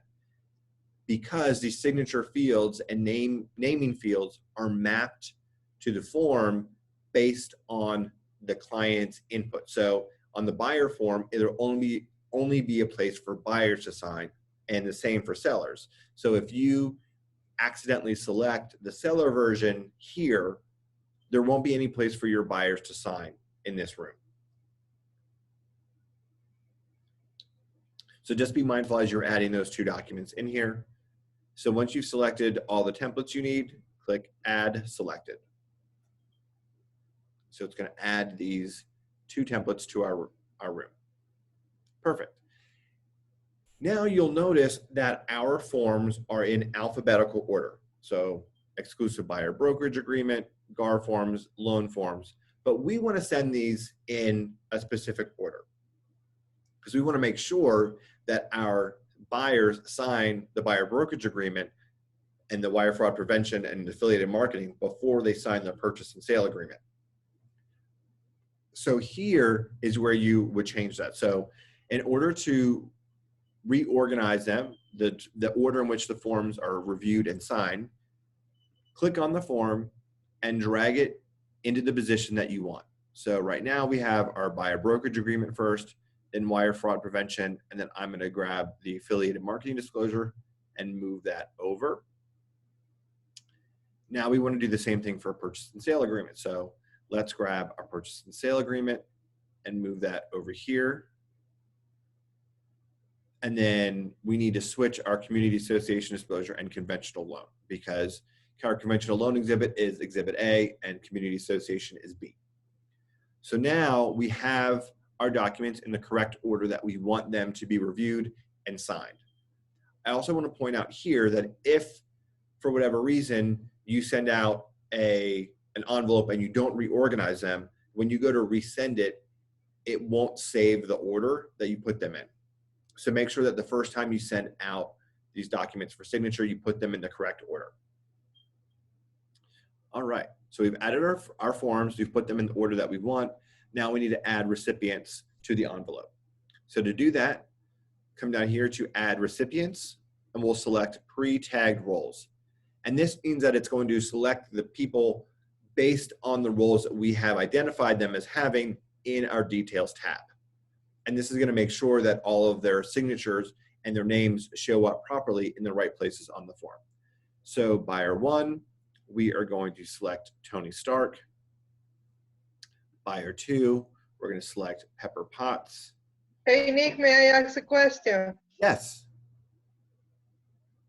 Because the signature fields and naming fields are mapped to the form based on the client's input. So on the buyer form, it'll only be a place for buyers to sign, and the same for sellers. So if you accidentally select the seller version here, there won't be any place for your buyers to sign in this room. So just be mindful as you're adding those two documents in here. So once you've selected all the templates you need, click Add Selected. So it's going to add these two templates to our room. Perfect. Now you'll notice that our forms are in alphabetical order. So exclusive buyer brokerage agreement, GAR forms, loan forms. But we want to send these in a specific order because we want to make sure that our buyers sign the buyer brokerage agreement and the wire fraud prevention and affiliated marketing before they sign the purchase and sale agreement. So here is where you would change that. So in order to reorganize them, the order in which the forms are reviewed and signed, click on the form and drag it into the position that you want. So right now we have our buyer brokerage agreement first, then wire fraud prevention, and then I'm going to grab the affiliated marketing disclosure and move that over. Now we want to do the same thing for a purchase and sale agreement. So let's grab our purchase and sale agreement and move that over here. And then we need to switch our community association disclosure and conventional loan, because our conventional loan exhibit is exhibit A and community association is B. So now we have our documents in the correct order that we want them to be reviewed and signed. I also want to point out here that if for whatever reason you send out an envelope and you don't reorganize them, when you go to resend it, it won't save the order that you put them in. So make sure that the first time you send out these documents for signature, you put them in the correct order. All right, so we've added our forms, we've put them in the order that we want. Now we need to add recipients to the envelope. So to do that, come down here to add recipients, and we'll select pre-tagged roles. And this means that it's going to select the people based on the roles that we have identified them as having in our details tab. And this is going to make sure that all of their signatures and their names show up properly in the right places on the form. So buyer 1, we are going to select Tony Stark. Buyer 2, we're going to select Pepper Potts. Hey, Nick, may I ask a question? Yes.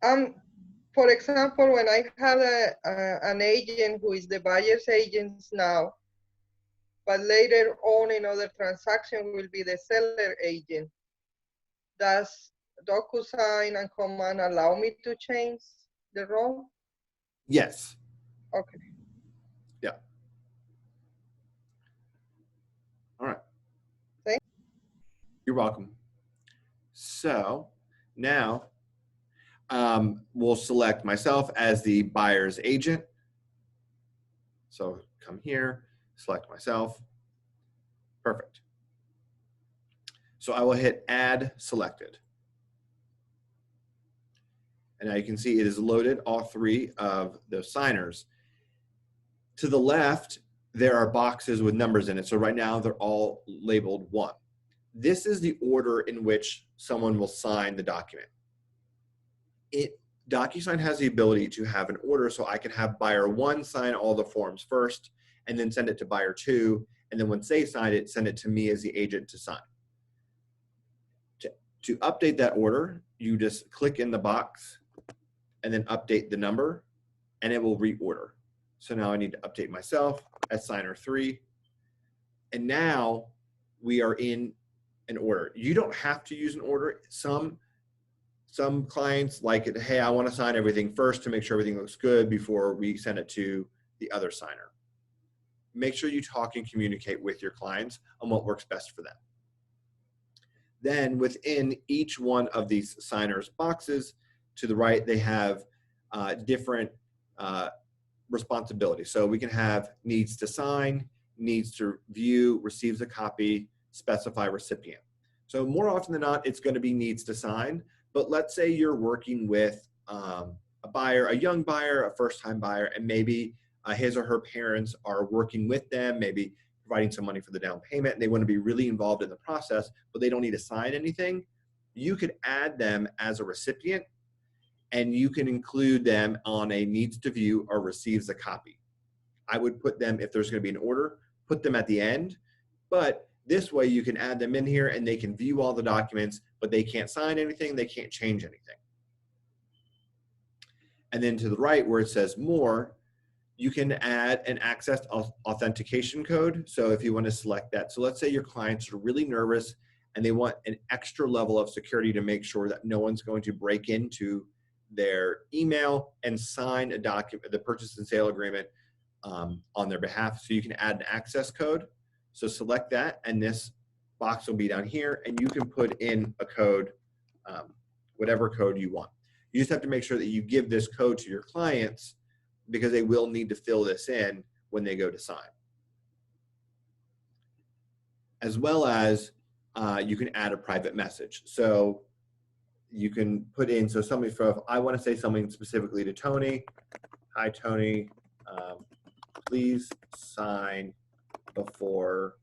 For example, when I have an agent who is the buyer's agent now, but later on in other transaction will be the seller agent, does Docusign and Command allow me to change the role? Yes. Okay. Yeah. All right. Thanks. You're welcome. So now we'll select myself as the buyer's agent. So come here, select myself. Perfect. So I will hit Add Selected. And now you can see it is loaded all 3 of those signers. To the left, there are boxes with numbers in it. So right now they're all labeled 1. This is the order in which someone will sign the document. DocuSign has the ability to have an order, so I can have buyer 1 sign all the forms first and then send it to buyer 2, and then once they sign it, send it to me as the agent to sign. To update that order, you just click in the box and then update the number, and it will reorder. So now I need to update myself as signer 3, and now we are in an order. You don't have to use an order. Some Some clients like it, hey, I want to sign everything first to make sure everything looks good before we send it to the other signer. Make sure you talk and communicate with your clients on what works best for them. Then within each one of these signers boxes, to the right, they have different responsibilities. So we can have needs to sign, needs to view, receives a copy, specify recipient. So more often than not, it's going to be needs to sign. But let's say you're working with a buyer, a young buyer, a first-time buyer, and maybe his or her parents are working with them, maybe providing some money for the down payment, and they want to be really involved in the process, but they don't need to sign anything. You could add them as a recipient, and you can include them on a needs to view or receives a copy. I would put them, if there's going to be an order, put them at the end, but this way you can add them in here and they can view all the documents, but they can't sign anything, they can't change anything. And then to the right where it says more, you can add an access authentication code. So if you want to select that. So let's say your clients are really nervous and they want an extra level of security to make sure that no one's going to break into their email and sign a document, the purchase and sale agreement on their behalf. So you can add an access code. So select that, and this box will be down here, and you can put in a code, whatever code you want. You just have to make sure that you give this code to your clients because they will need to fill this in when they go to sign. As well as you can add a private message. So you can put in, so somebody from, I want to say something specifically to Tony. Hi, Tony, please sign before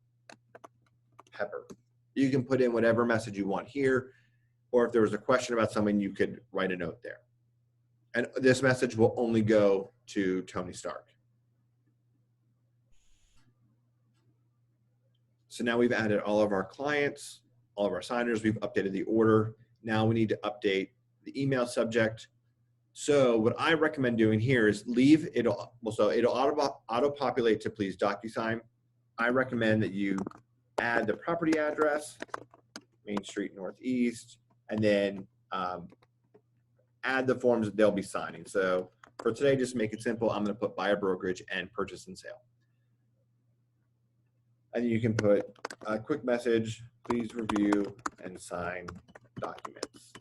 Pepper. You can put in whatever message you want here, or if there was a question about something, you could write a note there. And this message will only go to Tony Stark. So now we've added all of our clients, all of our signers, we've updated the order. Now we need to update the email subject. So what I recommend doing here is leave it, so it'll auto-populate to please DocuSign. I recommend that you add the property address, Main Street Northeast, and then add the forms that they'll be signing. So for today, just make it simple. I'm going to put buyer brokerage and purchase and sale. And you can put a quick message, please review and sign documents.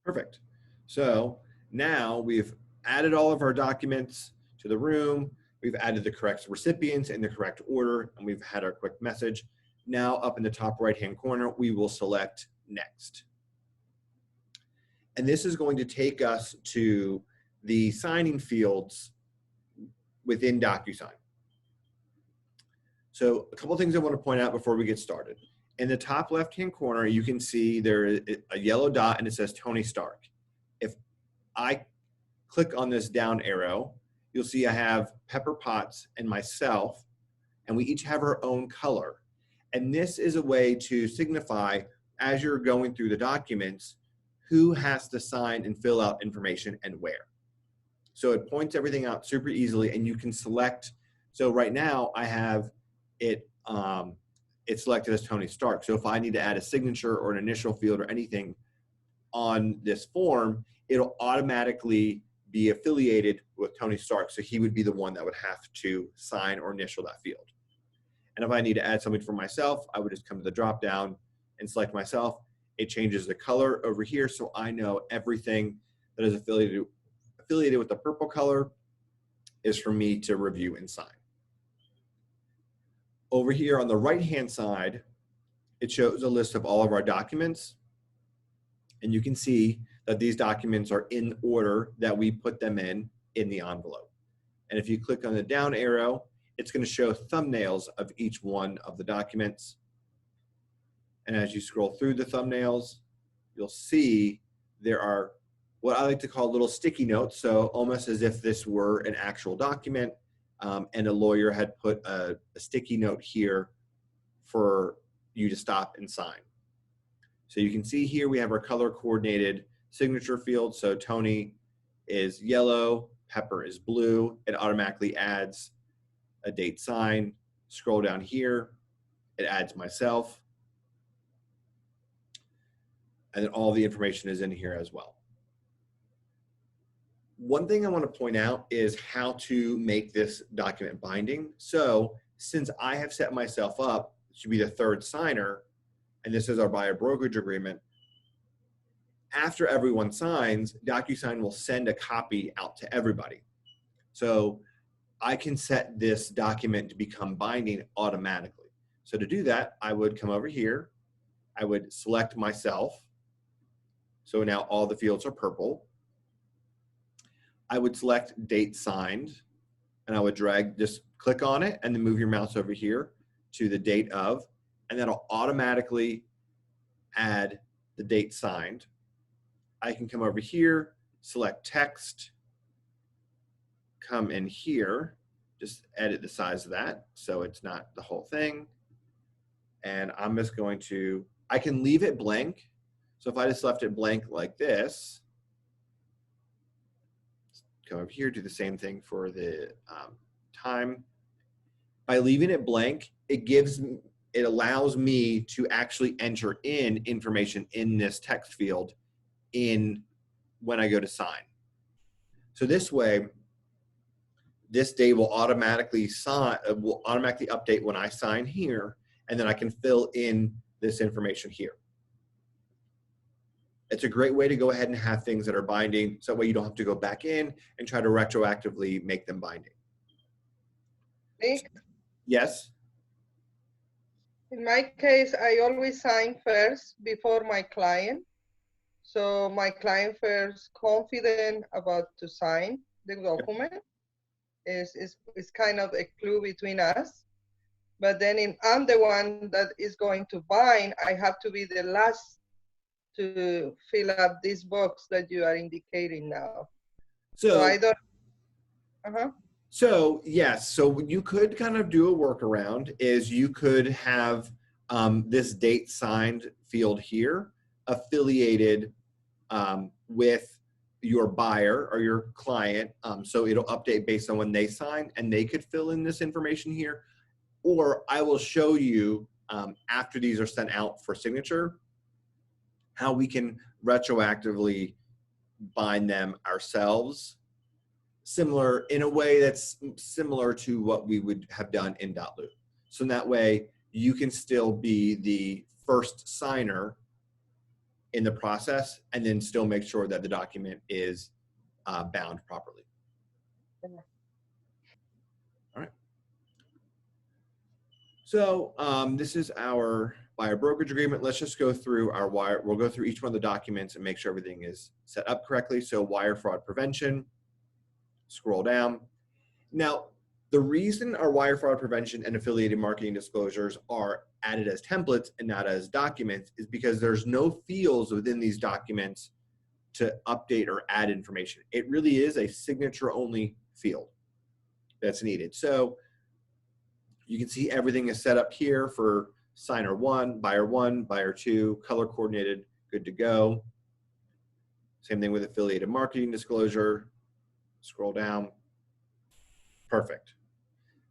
Perfect. So now we've added all of our documents to the room. We've added the correct recipients in the correct order, and we've had our quick message. Now up in the top right-hand corner, we will select next. And this is going to take us to the signing fields within DocuSign. So a couple things I want to point out before we get started. In the top left-hand corner, you can see there is a yellow dot and it says Tony Stark. If I click on this down arrow, you'll see I have Pepper Potts and myself, and we each have our own color. And this is a way to signify, as you're going through the documents, who has to sign and fill out information and where. So it points everything out super easily, and you can select. So right now I have it, it's selected as Tony Stark. So if I need to add a signature or an initial field or anything on this form, it'll automatically be affiliated with Tony Stark. So he would be the one that would have to sign or initial that field. And if I need to add something for myself, I would just come to the drop down and select myself. It changes the color over here, so I know everything that is affiliated with the purple color is for me to review and sign. Over here on the right-hand side, it shows a list of all of our documents. And you can see that these documents are in order that we put them in the envelope. And if you click on the down arrow, it's going to show thumbnails of each one of the documents. And as you scroll through the thumbnails, you'll see there are what I like to call little sticky notes. So almost as if this were an actual document, and a lawyer had put a sticky note here for you to stop and sign. So you can see here we have our color coordinated signature field. So Tony is yellow, Pepper is blue. It automatically adds a date sign. Scroll down here, it adds myself. And then all the information is in here as well. One thing I want to point out is how to make this document binding. So since I have set myself up to be the third signer, and this is our buyer brokerage agreement, after everyone signs, Docusign will send a copy out to everybody. So I can set this document to become binding automatically. So to do that, I would come over here, I would select myself. So now all the fields are purple. I would select date signed, and I would drag, just click on it and then move your mouse over here to the date of, and that'll automatically add the date signed. I can come over here, select text, come in here, just edit the size of that so it's not the whole thing. And I'm just going to, I can leave it blank. So if I just left it blank like this, come over here, do the same thing for the time. By leaving it blank, it allows me to actually enter in information in this text field when I go to sign. So this way, this day will automatically update when I sign here, and then I can fill in this information here. It's a great way to go ahead and have things that are binding, so that way you don't have to go back in and try to retroactively make them binding. Nick, Yes? in my case, I always sign first before my client. So my client feels confident about to sign the document. Is kind of a clue between us. But then I'm the one that is going to bind. I have to be the last to fill up this box that you are indicating now. So I don't. So yes, so you could kind of do a workaround is you could have this date signed field here affiliated with your buyer or your client. So it'll update based on when they sign, and they could fill in this information here. Or I will show you after these are sent out for signature, how we can retroactively bind them ourselves, in a way that's similar to what we would have done in .loop. So in that way, you can still be the first signer in the process and then still make sure that the document is bound properly. All right. So this is our buyer brokerage agreement. Let's just go through our wire. We'll go through each one of the documents and make sure everything is set up correctly. So wire fraud prevention, scroll down. Now, the reason our wire fraud prevention and affiliated marketing disclosures are added as templates and not as documents is because there's no fields within these documents to update or add information. It really is a signature only field that's needed. So you can see everything is set up here for signer one, buyer two, color coordinated, good to go. Same thing with affiliated marketing disclosure. Scroll down. Perfect.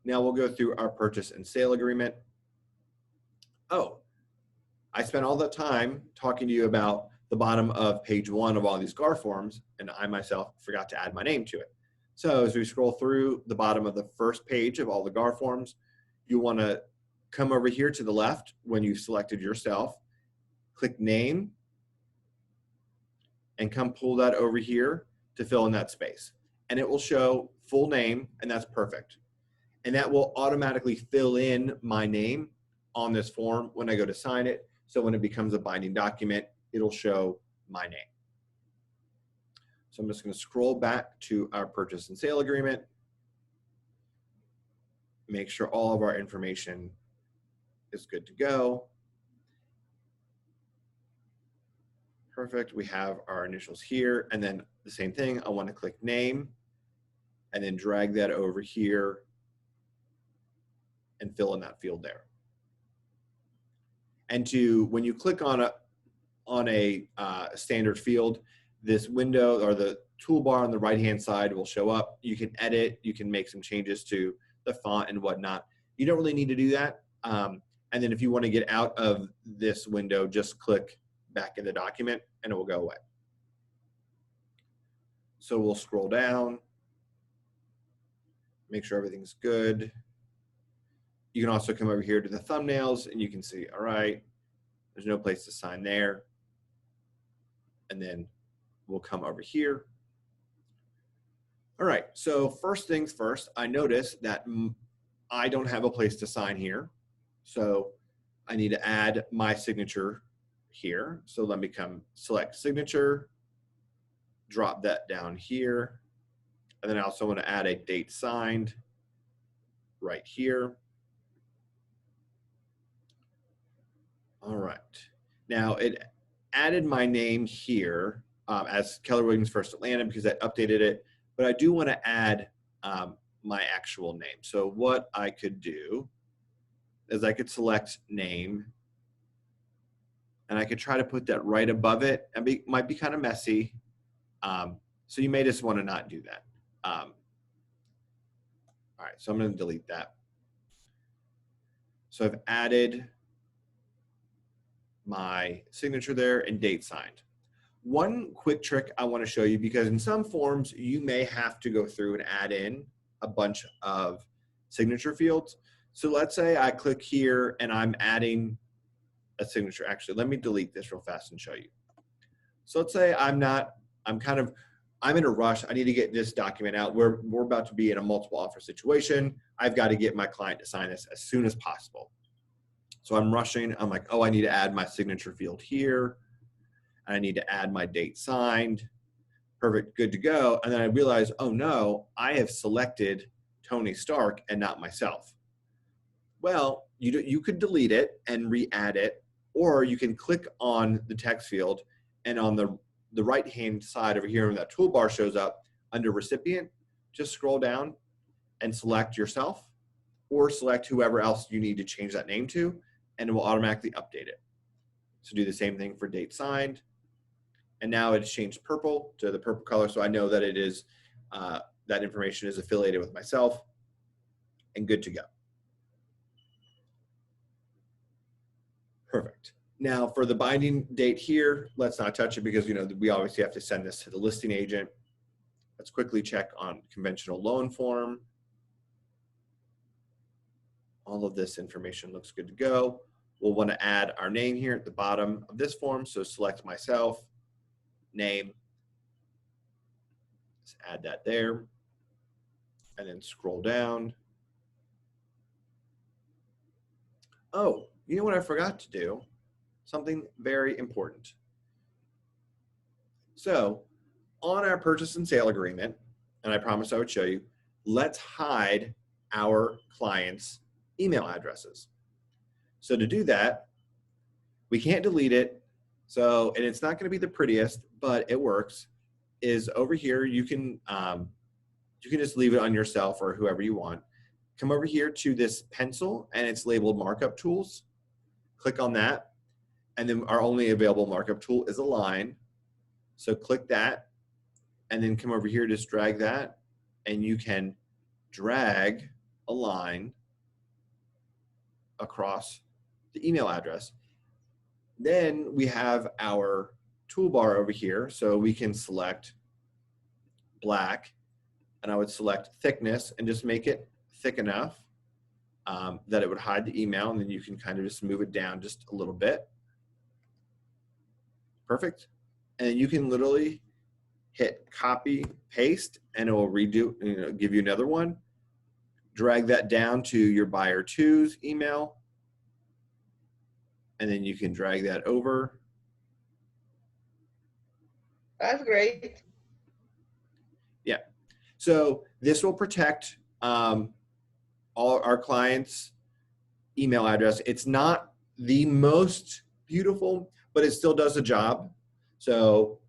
Now we'll go through our purchase and sale agreement. Oh, I spent all that time talking to you about the bottom of page 1 of all these GAR forms, and I myself forgot to add my name to it. So as we scroll through the bottom of the first page of all the GAR forms, you want to come over here to the left when you've selected yourself, click name, and come pull that over here to fill in that space. And it will show full name, and that's perfect. And that will automatically fill in my name on this form when I go to sign it. So when it becomes a binding document, it'll show my name. So I'm just going to scroll back to our purchase and sale agreement. Make sure all of our information is good to go. Perfect. We have our initials here, and then the same thing. I want to click name and then drag that over here and fill in that field there. And when you click on a standard field, this window or the toolbar on the right-hand side will show up. You can edit, you can make some changes to the font and whatnot. You don't really need to do that. And then if you want to get out of this window, just click back in the document and it will go away. So we'll scroll down, make sure everything's good. You can also come over here to the thumbnails and you can see, all right, there's no place to sign there. And then we'll come over here. All right, so first things first, I notice that I don't have a place to sign here. So I need to add my signature here. So let me select signature, drop that down here. And then I also want to add a date signed right here. All right, now it added my name here as Keller Williams First Atlanta because I updated it, but I do want to add my actual name. So what I could do is I could select name and I could try to put that right above it. It might be kind of messy. So you may just want to not do that. All right, so I'm going to delete that. So I've added my signature there and date signed. One quick trick I want to show you, because in some forms you may have to go through and add in a bunch of signature fields. So let's say I click here and I'm adding a signature. Actually, let me delete this real fast and show you. So let's say I'm in a rush. I need to get this document out. We're about to be in a multiple offer situation. I've got to get my client to sign this as soon as possible. So I'm rushing. I'm like, oh, I need to add my signature field here. I need to add my date signed. Perfect, good to go. And then I realize, oh no, I have selected Tony Stark and not myself. Well, you could delete it and re-add it, or you can click on the text field and on the right-hand side over here when that toolbar shows up under recipient, just scroll down and select yourself or select whoever else you need to change that name to, and it will automatically update it. So do the same thing for date signed. And now it's changed purple to the purple color, so I know that it is that information is affiliated with myself, and good to go. Perfect. Now for the binding date here, let's not touch it because we obviously have to send this to the listing agent. Let's quickly check on conventional loan form. All of this information looks good to go. We'll want to add our name here at the bottom of this form. So select myself, name, let's add that there, and then scroll down. Oh, you know what I forgot to do? Something very important. So on our purchase and sale agreement, and I promised I would show you, let's hide our clients' email addresses. So to do that, we can't delete it. So, and it's not going to be the prettiest, but it works, is over here, you can just leave it on yourself or whoever you want. Come over here to this pencil and it's labeled markup tools. Click on that. And then our only available markup tool is a line. So click that and then come over here, just drag that, and you can drag a line across the email address. Then we have our toolbar over here. So we can select black, and I would select thickness and just make it thick enough that it would hide the email, and then you can kind of just move it down just a little bit. Perfect. And you can literally hit copy, paste, and it will redo, give you another one. Drag that down to your buyer two's email, and then you can drag that over. That's great. Yeah. So this will protect all our clients' email address. It's not the most beautiful, but it still does the job. So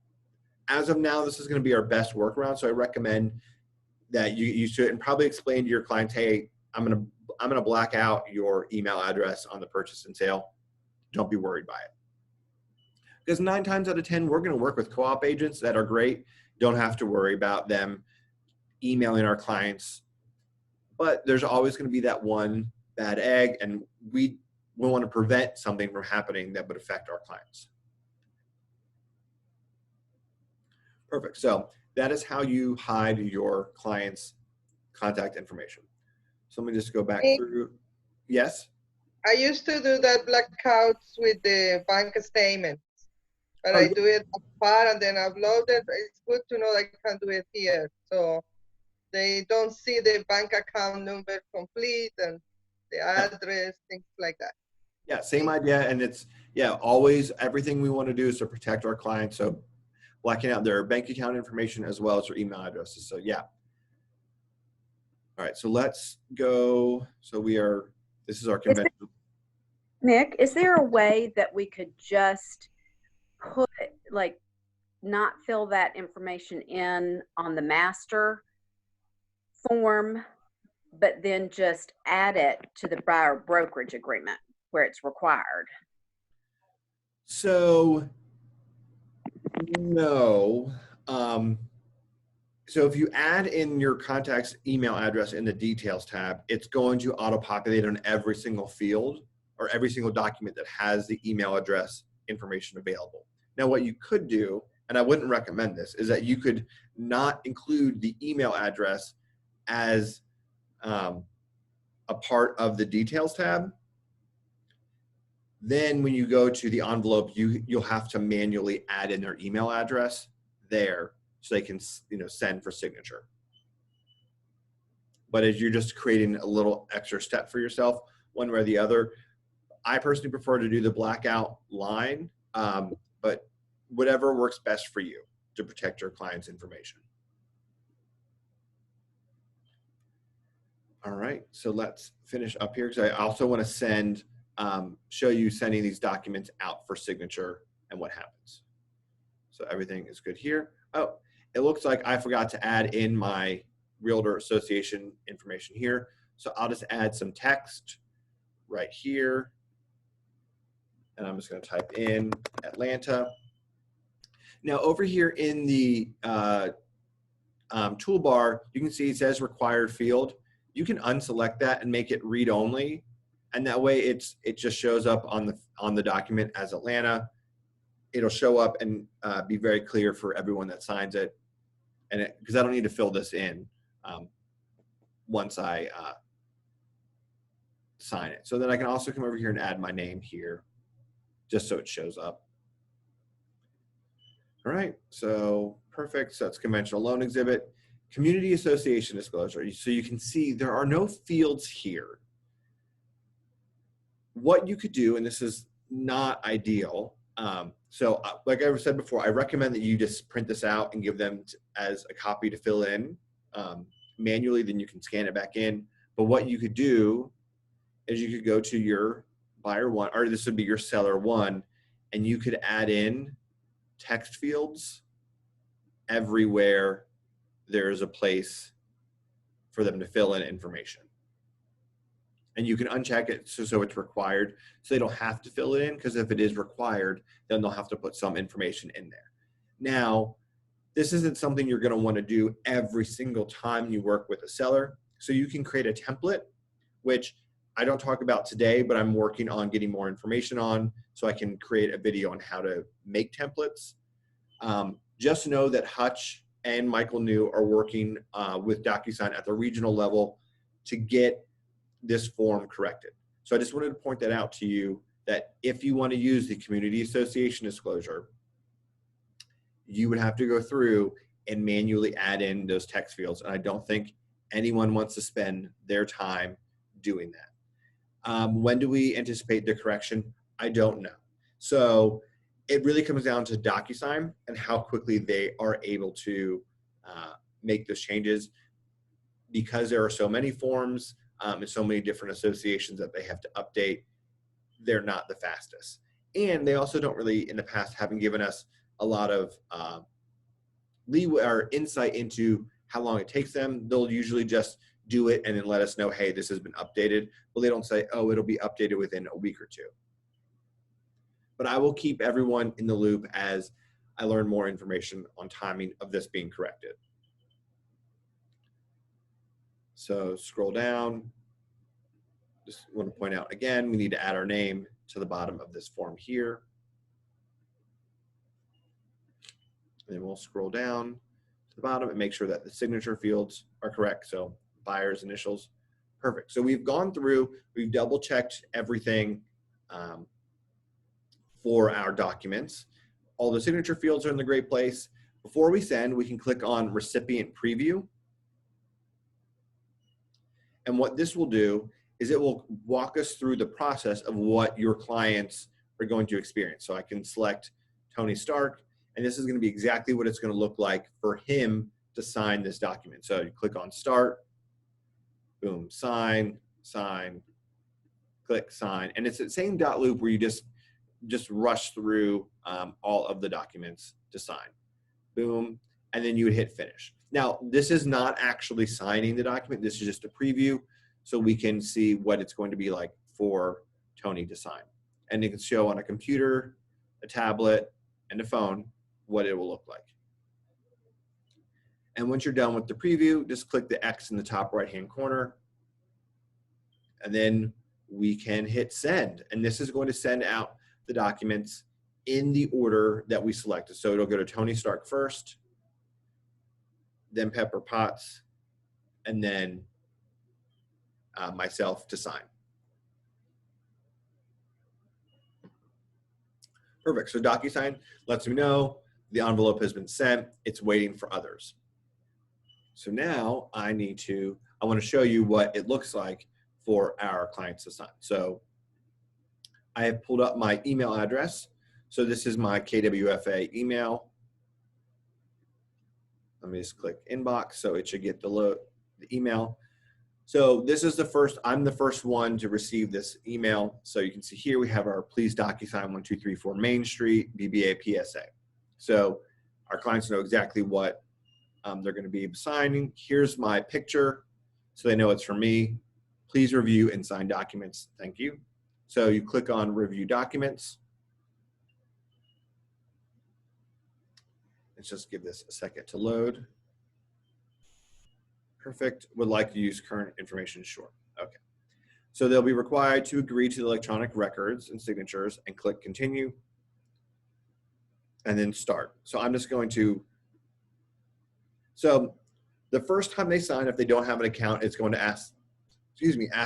as of now, this is going to be our best workaround. So I recommend that you use it and probably explain to your clients, hey, I'm gonna black out your email address on the purchase and sale. Don't be worried by it. Because 9 times out of 10, we're going to work with co-op agents that are great. Don't have to worry about them emailing our clients. But there's always going to be that one bad egg, and we want to prevent something from happening that would affect our clients. Perfect. So that is how you hide your client's contact information. So let me just go back through. Yes? I used to do that blackouts with the bank statements, but Oh, I do it apart and then upload it. It's good to know I can do it here. So they don't see the bank account number complete and the yeah. address, things like that. Yeah, same idea. And it's, yeah, always everything we want to do is to protect our clients. So blacking out their bank account information as well as their email addresses. So yeah. All right, so let's go. So this is our convention. Nick, is there a way that we could just put, like, not fill that information in on the master form, but then just add it to the buyer brokerage agreement where it's required? So no. So if you add in your contact's email address in the details tab, it's going to auto-populate on every single field or every single document that has the email address information available. Now, what you could do, and I wouldn't recommend this, is that you could not include the email address as a part of the details tab. Then when you go to the envelope, you'll have to manually add in their email address there so they can, send for signature. But as you're just creating a little extra step for yourself, one way or the other, I personally prefer to do the blackout line, but whatever works best for you to protect your client's information. All right, so let's finish up here because I also want to show you sending these documents out for signature and what happens. So everything is good here. Oh, it looks like I forgot to add in my Realtor Association information here. So I'll just add some text right here. And I'm just going to type in Atlanta. Now over here in the toolbar, you can see it says required field. You can unselect that and make it read only. And that way it just shows up on the document as Atlanta. It'll show up and be very clear for everyone that signs it. And because I don't need to fill this in once I sign it. So then I can also come over here and add my name here just so it shows up. All right, so perfect. So it's conventional loan exhibit, community association disclosure. So you can see there are no fields here. What you could do, and this is not ideal, so like I said before, I recommend that you just print this out and give them as a copy to fill in manually, then you can scan it back in. But what you could do is you could go to your buyer one, or this would be your seller one, and you could add in text fields everywhere there's a place for them to fill in information. And you can uncheck it so it's required, so they don't have to fill it in, because if it is required, then they'll have to put some information in there. Now, this isn't something you're going to want to do every single time you work with a seller. So you can create a template, which I don't talk about today, but I'm working on getting more information on, so I can create a video on how to make templates. Just know that Hutch and Michael New are working with Docusign at the regional level to get this form corrected. So I just wanted to point that out to you, that if you want to use the community association disclosure, you would have to go through and manually add in those text fields. And I don't think anyone wants to spend their time doing that. When do we anticipate the correction? I don't know. So it really comes down to Docusign and how quickly they are able to make those changes, because there are so many forms and so many different associations that they have to update. They're not the fastest. And they also don't really, in the past, haven't given us a lot of leeway or insight into how long it takes them. They'll usually just do it and then let us know, hey, this has been updated. But they don't say, oh, it'll be updated within a week or two. But I will keep everyone in the loop as I learn more information on timing of this being corrected. So scroll down. Just want to point out again, we need to add our name to the bottom of this form here. And then we'll scroll down to the bottom and make sure that the signature fields are correct. So buyer's initials, perfect. So we've gone through, we've double checked everything for our documents. All the signature fields are in the great place. Before we send, we can click on Recipient Preview. And what this will do is it will walk us through the process of what your clients are going to experience. So I can select Tony Stark, and this is going to be exactly what it's going to look like for him to sign this document. So you click on Start, boom, sign, sign, click sign. And it's the same dot loop where you just rush through all of the documents to sign. Boom, and then you would hit finish. Now, this is not actually signing the document. This is just a preview so we can see what it's going to be like for Tony to sign. And it can show on a computer, a tablet, and a phone what it will look like. And once you're done with the preview, just click the X in the top right-hand corner, and then we can hit send. And this is going to send out the documents in the order that we selected. So it'll go to Tony Stark first, then Pepper Potts, and then myself to sign. Perfect. So Docusign lets me know the envelope has been sent. It's waiting for others. So now I want to show you what it looks like for our clients to sign. So I have pulled up my email address. So this is my KWFA email. Let me just click inbox so it should get the email. So this is I'm the first one to receive this email. So you can see here we have our Please Docusign 1234 Main Street, BBA PSA. So our clients know exactly what they're going to be signing. Here's my picture so they know it's for me. Please review and sign documents. Thank you. So you click on Review Documents. Let's just give this a second to load. Perfect. Would like to use current information, sure. Okay. So they'll be required to agree to the electronic records and signatures and click Continue and then Start. So I'm just going to, so the first time they sign, if they don't have an account, it's going to ask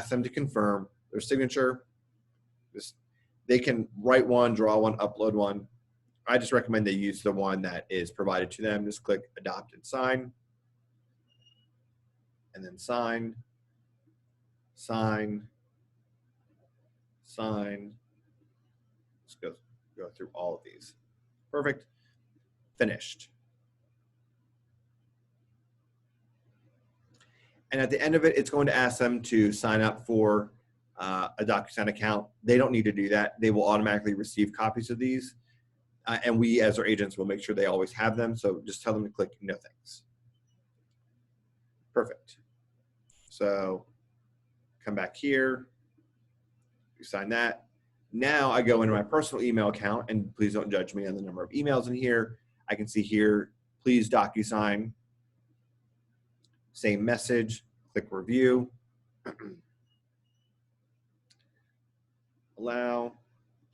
them to confirm their signature. They can write one, draw one, upload one. I just recommend they use the one that is provided to them. Just click Adopt and Sign. And then sign, sign, sign. Let's go through all of these. Perfect. Finished. And at the end of it, it's going to ask them to sign up for a Docusign account. They don't need to do that. They will automatically receive copies of these. And we, as our agents, will make sure they always have them. So just tell them to click No Thanks. Perfect. So come back here, you sign that. Now I go into my personal email account, and please don't judge me on the number of emails in here. I can see here, please Docusign, same message, click Review, allow,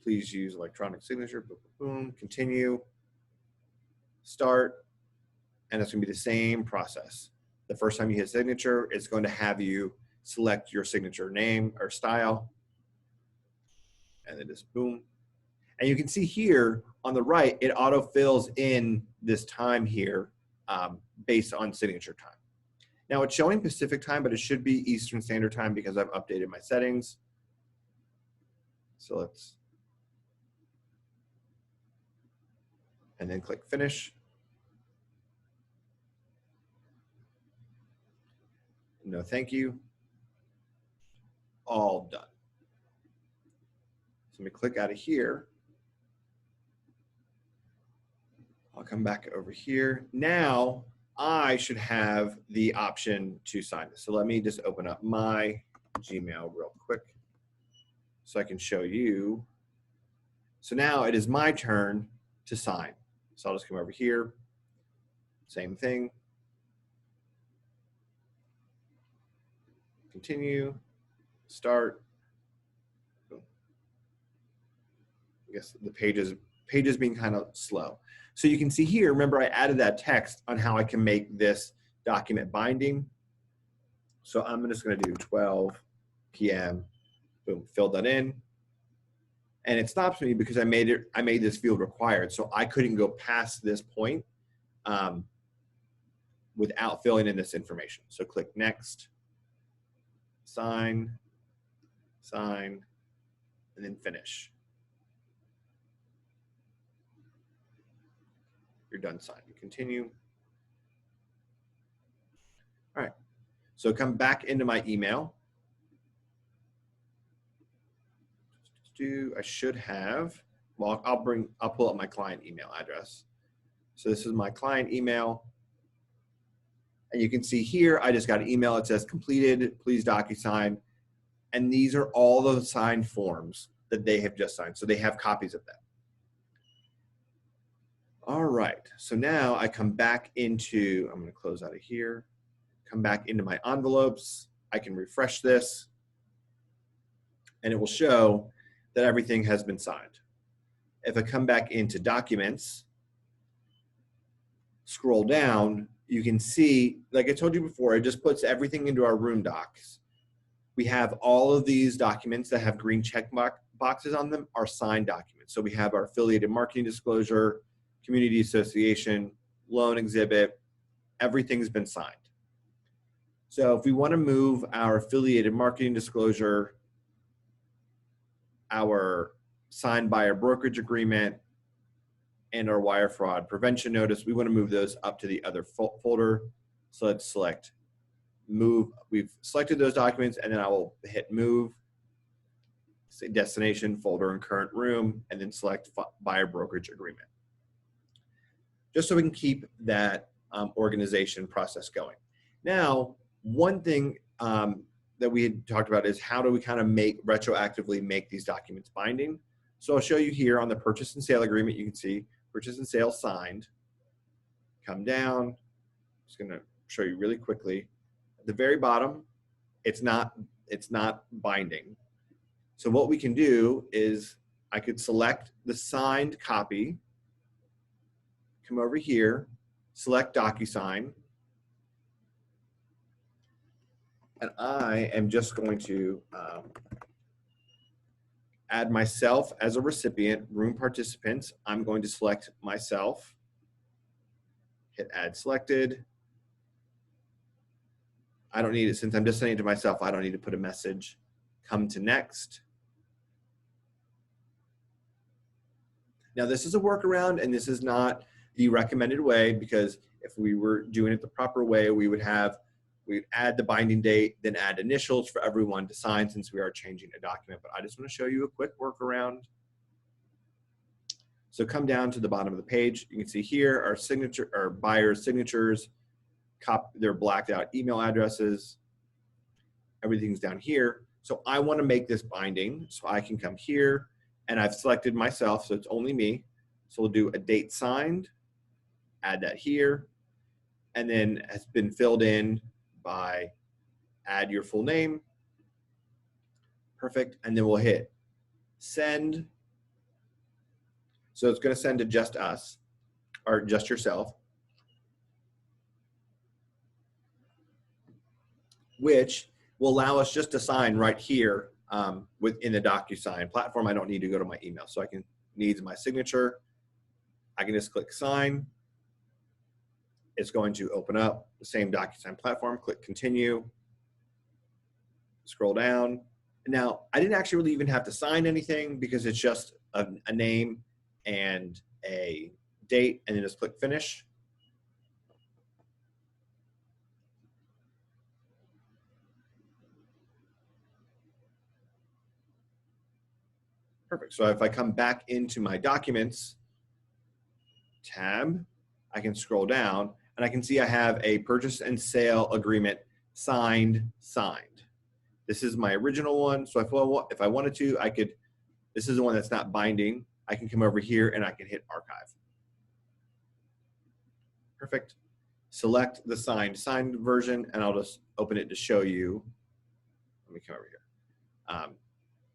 please use electronic signature, boom, boom, boom, continue, start, and it's gonna be the same process. The first time you hit signature, it's going to have you select your signature name or style, and then just boom. And you can see here on the right, it auto fills in this time here based on signature time. Now it's showing Pacific time, but it should be Eastern Standard Time because I've updated my settings. So let's, and then click Finish. No, thank you. All done. So let me click out of here. I'll come back over here. Now I should have the option to sign this. So let me just open up my Gmail real quick so I can show you. So now it is my turn to sign. So I'll just come over here. Same thing. Continue, start. Boom. I guess the page is being kind of slow. So you can see here, remember I added that text on how I can make this document binding. So I'm just going to do 12 p.m. Boom, fill that in. And it stops me because I made this field required. So I couldn't go past this point without filling in this information. So click next, sign, sign, and then finish. You're done signing. Continue. All right. So come back into my email. I should have, well, I'll pull up my client email address. So this is my client email. And you can see here, I just got an email. It says completed, please DocuSign. And these are all the signed forms that they have just signed. So they have copies of them. All right, so now I come back into, I'm gonna close out of here, come back into my envelopes. I can refresh this and it will show that everything has been signed. If I come back into documents, scroll down, you can see, like I told you before, it just puts everything into our room docs. We have all of these documents that have green check boxes on them are signed documents. So we have our affiliated marketing disclosure, community association, loan exhibit, everything's been signed. So if we want to move our affiliated marketing disclosure, our signed buyer brokerage agreement, and our wire fraud prevention notice, we want to move those up to the other folder. So let's select move. We've selected those documents, and then I will hit move, say destination, folder, and current room, and then select buyer brokerage agreement. Just so we can keep that organization process going. Now, one thing that we had talked about is how do we kind of retroactively make these documents binding. So I'll show you here on the purchase and sale agreement, you can see purchase and sale signed. Come down, just gonna show you really quickly. At the very bottom, it's not binding. So what we can do is I could select the signed copy, come over here, select DocuSign, and I am just going to add myself as a recipient, room participants. I'm going to select myself, hit add selected. I don't need it, since I'm just sending it to myself, I don't need to put a message. Come to next. Now this is a workaround and this is not the recommended way, because if we were doing it the proper way, we'd add the binding date, then add initials for everyone to sign, since we are changing a document. But I just want to show you a quick workaround. So come down to the bottom of the page. You can see here our signature, our buyer's signatures, their blacked out email addresses. Everything's down here. So I want to make this binding. So I can come here and I've selected myself, so it's only me. So we'll do a date signed, add that here, and then has been filled in by add your full name. Perfect. And then we'll hit send. So it's going to send to just us or just yourself, which will allow us just to sign right here within the DocuSign platform. I don't need to go to my email. So I can needs my signature. I can just click sign. It's going to open up the same DocuSign platform. Click continue. Scroll down. Now, I didn't actually really even have to sign anything because it's just a name and a date, and then just click finish. Perfect. So if I come back into my documents tab, I can scroll down and I can see I have a purchase and sale agreement signed. This is my original one. So if I wanted to, I could, this is the one that's not binding. I can come over here and I can hit archive. Perfect. Select the signed version, and I'll just open it to show you. Let me come over here.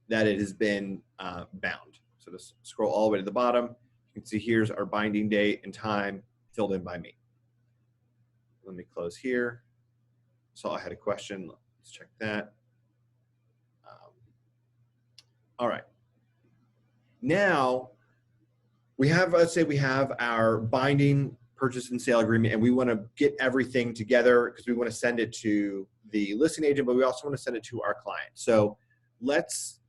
That it has been bound. So just scroll all the way to the bottom. You can see here's our binding date and time filled in by me. Let me close here. So I had a question. Let's check that. All right. Now we have, let's say we have our binding purchase and sale agreement, and we want to get everything together because we want to send it to the listing agent, but we also want to send it to our client. So let's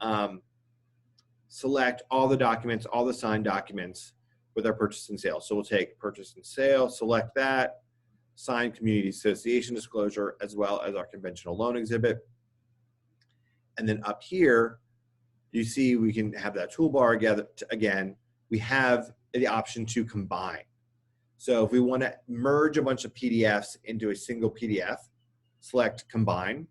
select all the documents, all the signed documents with our purchase and sale. So we'll take purchase and sale, select that, signed community association disclosure, as well as our conventional loan exhibit. And then up here, you see we can have that toolbar again. We have the option to combine. So if we want to merge a bunch of PDFs into a single PDF, select combine.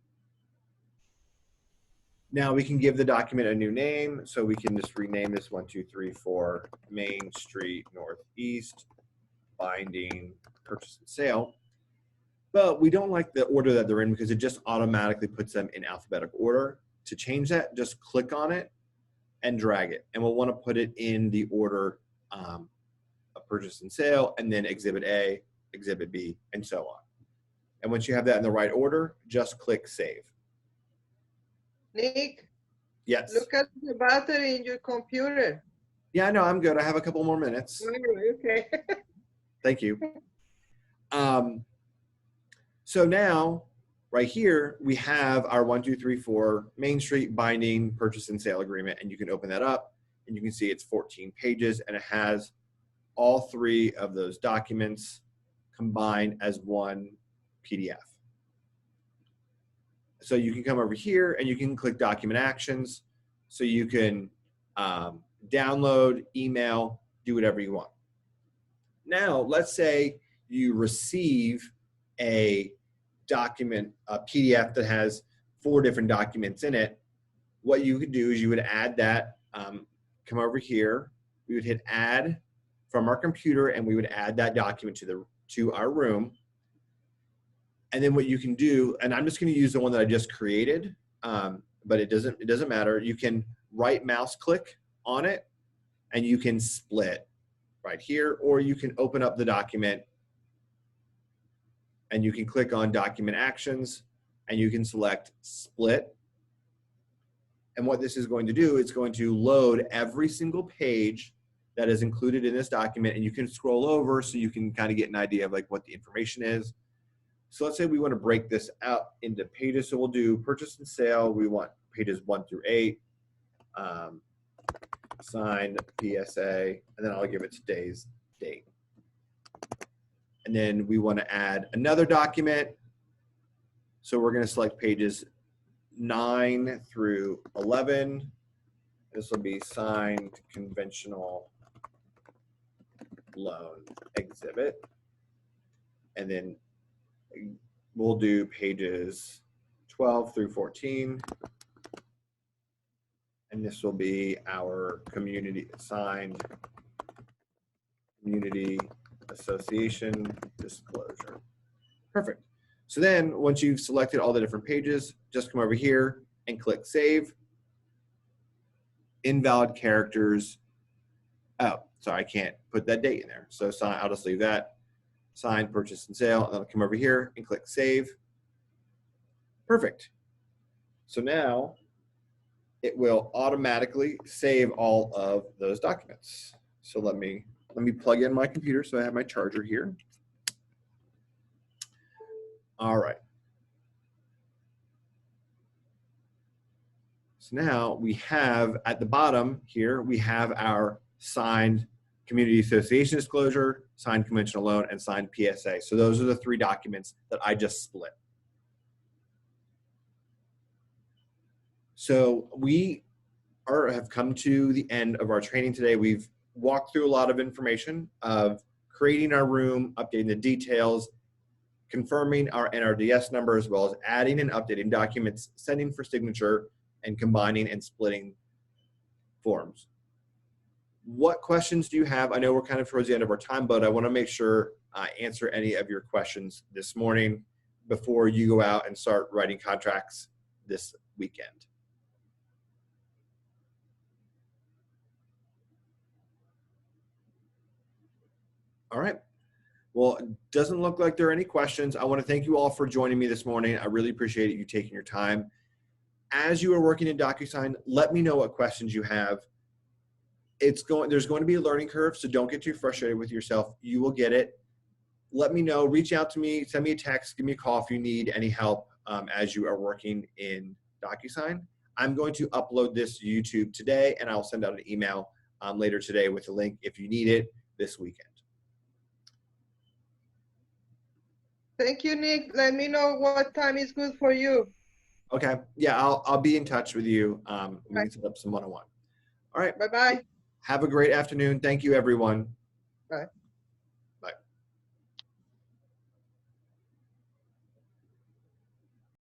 Now we can give the document a new name. So we can just rename this 1234 Main Street Northeast binding purchase and sale. But we don't like the order that they're in because it just automatically puts them in alphabetical order. To change that, just click on it and drag it. And we'll want to put it in the order of purchase and sale, and then Exhibit A, Exhibit B, and so on. And once you have that in the right order, just click Save. Nick, Yes. look at the battery in your computer. Yeah, no, I'm good. I have a couple more minutes. Okay. Thank you. So now, right here, we have our 1234 Main Street binding purchase and sale agreement, and you can open that up, and you can see it's 14 pages, and it has all three of those documents combined as one PDF. So you can come over here, and you can click Document Actions, so you can download, email, do whatever you want. Now, let's say you receive a document, a PDF that has 4 different documents in it. What you could do is you would add that, come over here, we would hit add from our computer, and we would add that document to our room. And then what you can do, and I'm just going to use the one that I just created, but it doesn't matter. You can right mouse click on it, and you can split right here, or you can open up the document and you can click on Document Actions, and you can select Split. And what this is going to do, it's going to load every single page that is included in this document, and you can scroll over so you can kind of get an idea of like what the information is. So let's say we want to break this out into pages. So we'll do purchase and sale. We want pages 1 through 8, signed PSA, and then I'll give it today's date. And then we want to add another document. So we're going to select pages 9 through 11. This will be signed conventional loan exhibit. And then we'll do pages 12 through 14. And this will be our signed community association disclosure. Perfect. So then once you've selected all the different pages, just come over here and click Save. Invalid characters. Oh, sorry, I can't put that date in there. So I'll just leave that. Signed, purchase, and sale. And then I'll come over here and click Save. Perfect. So now it will automatically save all of those documents. So let me plug in my computer. So I have my charger here. All right. So now we have at the bottom here, we have our signed community association disclosure, signed conventional loan, and signed PSA. So those are the 3 documents that I just split. So we have come to the end of our training today. We've walked through a lot of information of creating our room, updating the details, confirming our NRDS number, as well as adding and updating documents, sending for signature, and combining and splitting forms. What questions do you have? I know we're kind of towards the end of our time, but I want to make sure I answer any of your questions this morning before you go out and start writing contracts this weekend. All right. Well, it doesn't look like there are any questions. I want to thank you all for joining me this morning. I really appreciate you taking your time. As you are working in DocuSign, let me know what questions you have. There's going to be a learning curve, so don't get too frustrated with yourself. You will get it. Let me know, reach out to me, send me a text, give me a call if you need any help as you are working in DocuSign. I'm going to upload this to YouTube today, and I'll send out an email later today with a link if you need it this weekend. Thank you, Nick. Let me know what time is good for you. Okay. Yeah, I'll be in touch with you. We Okay. can set up some one-on-one. All right. Bye-bye. Have a great afternoon. Thank you, everyone. Bye.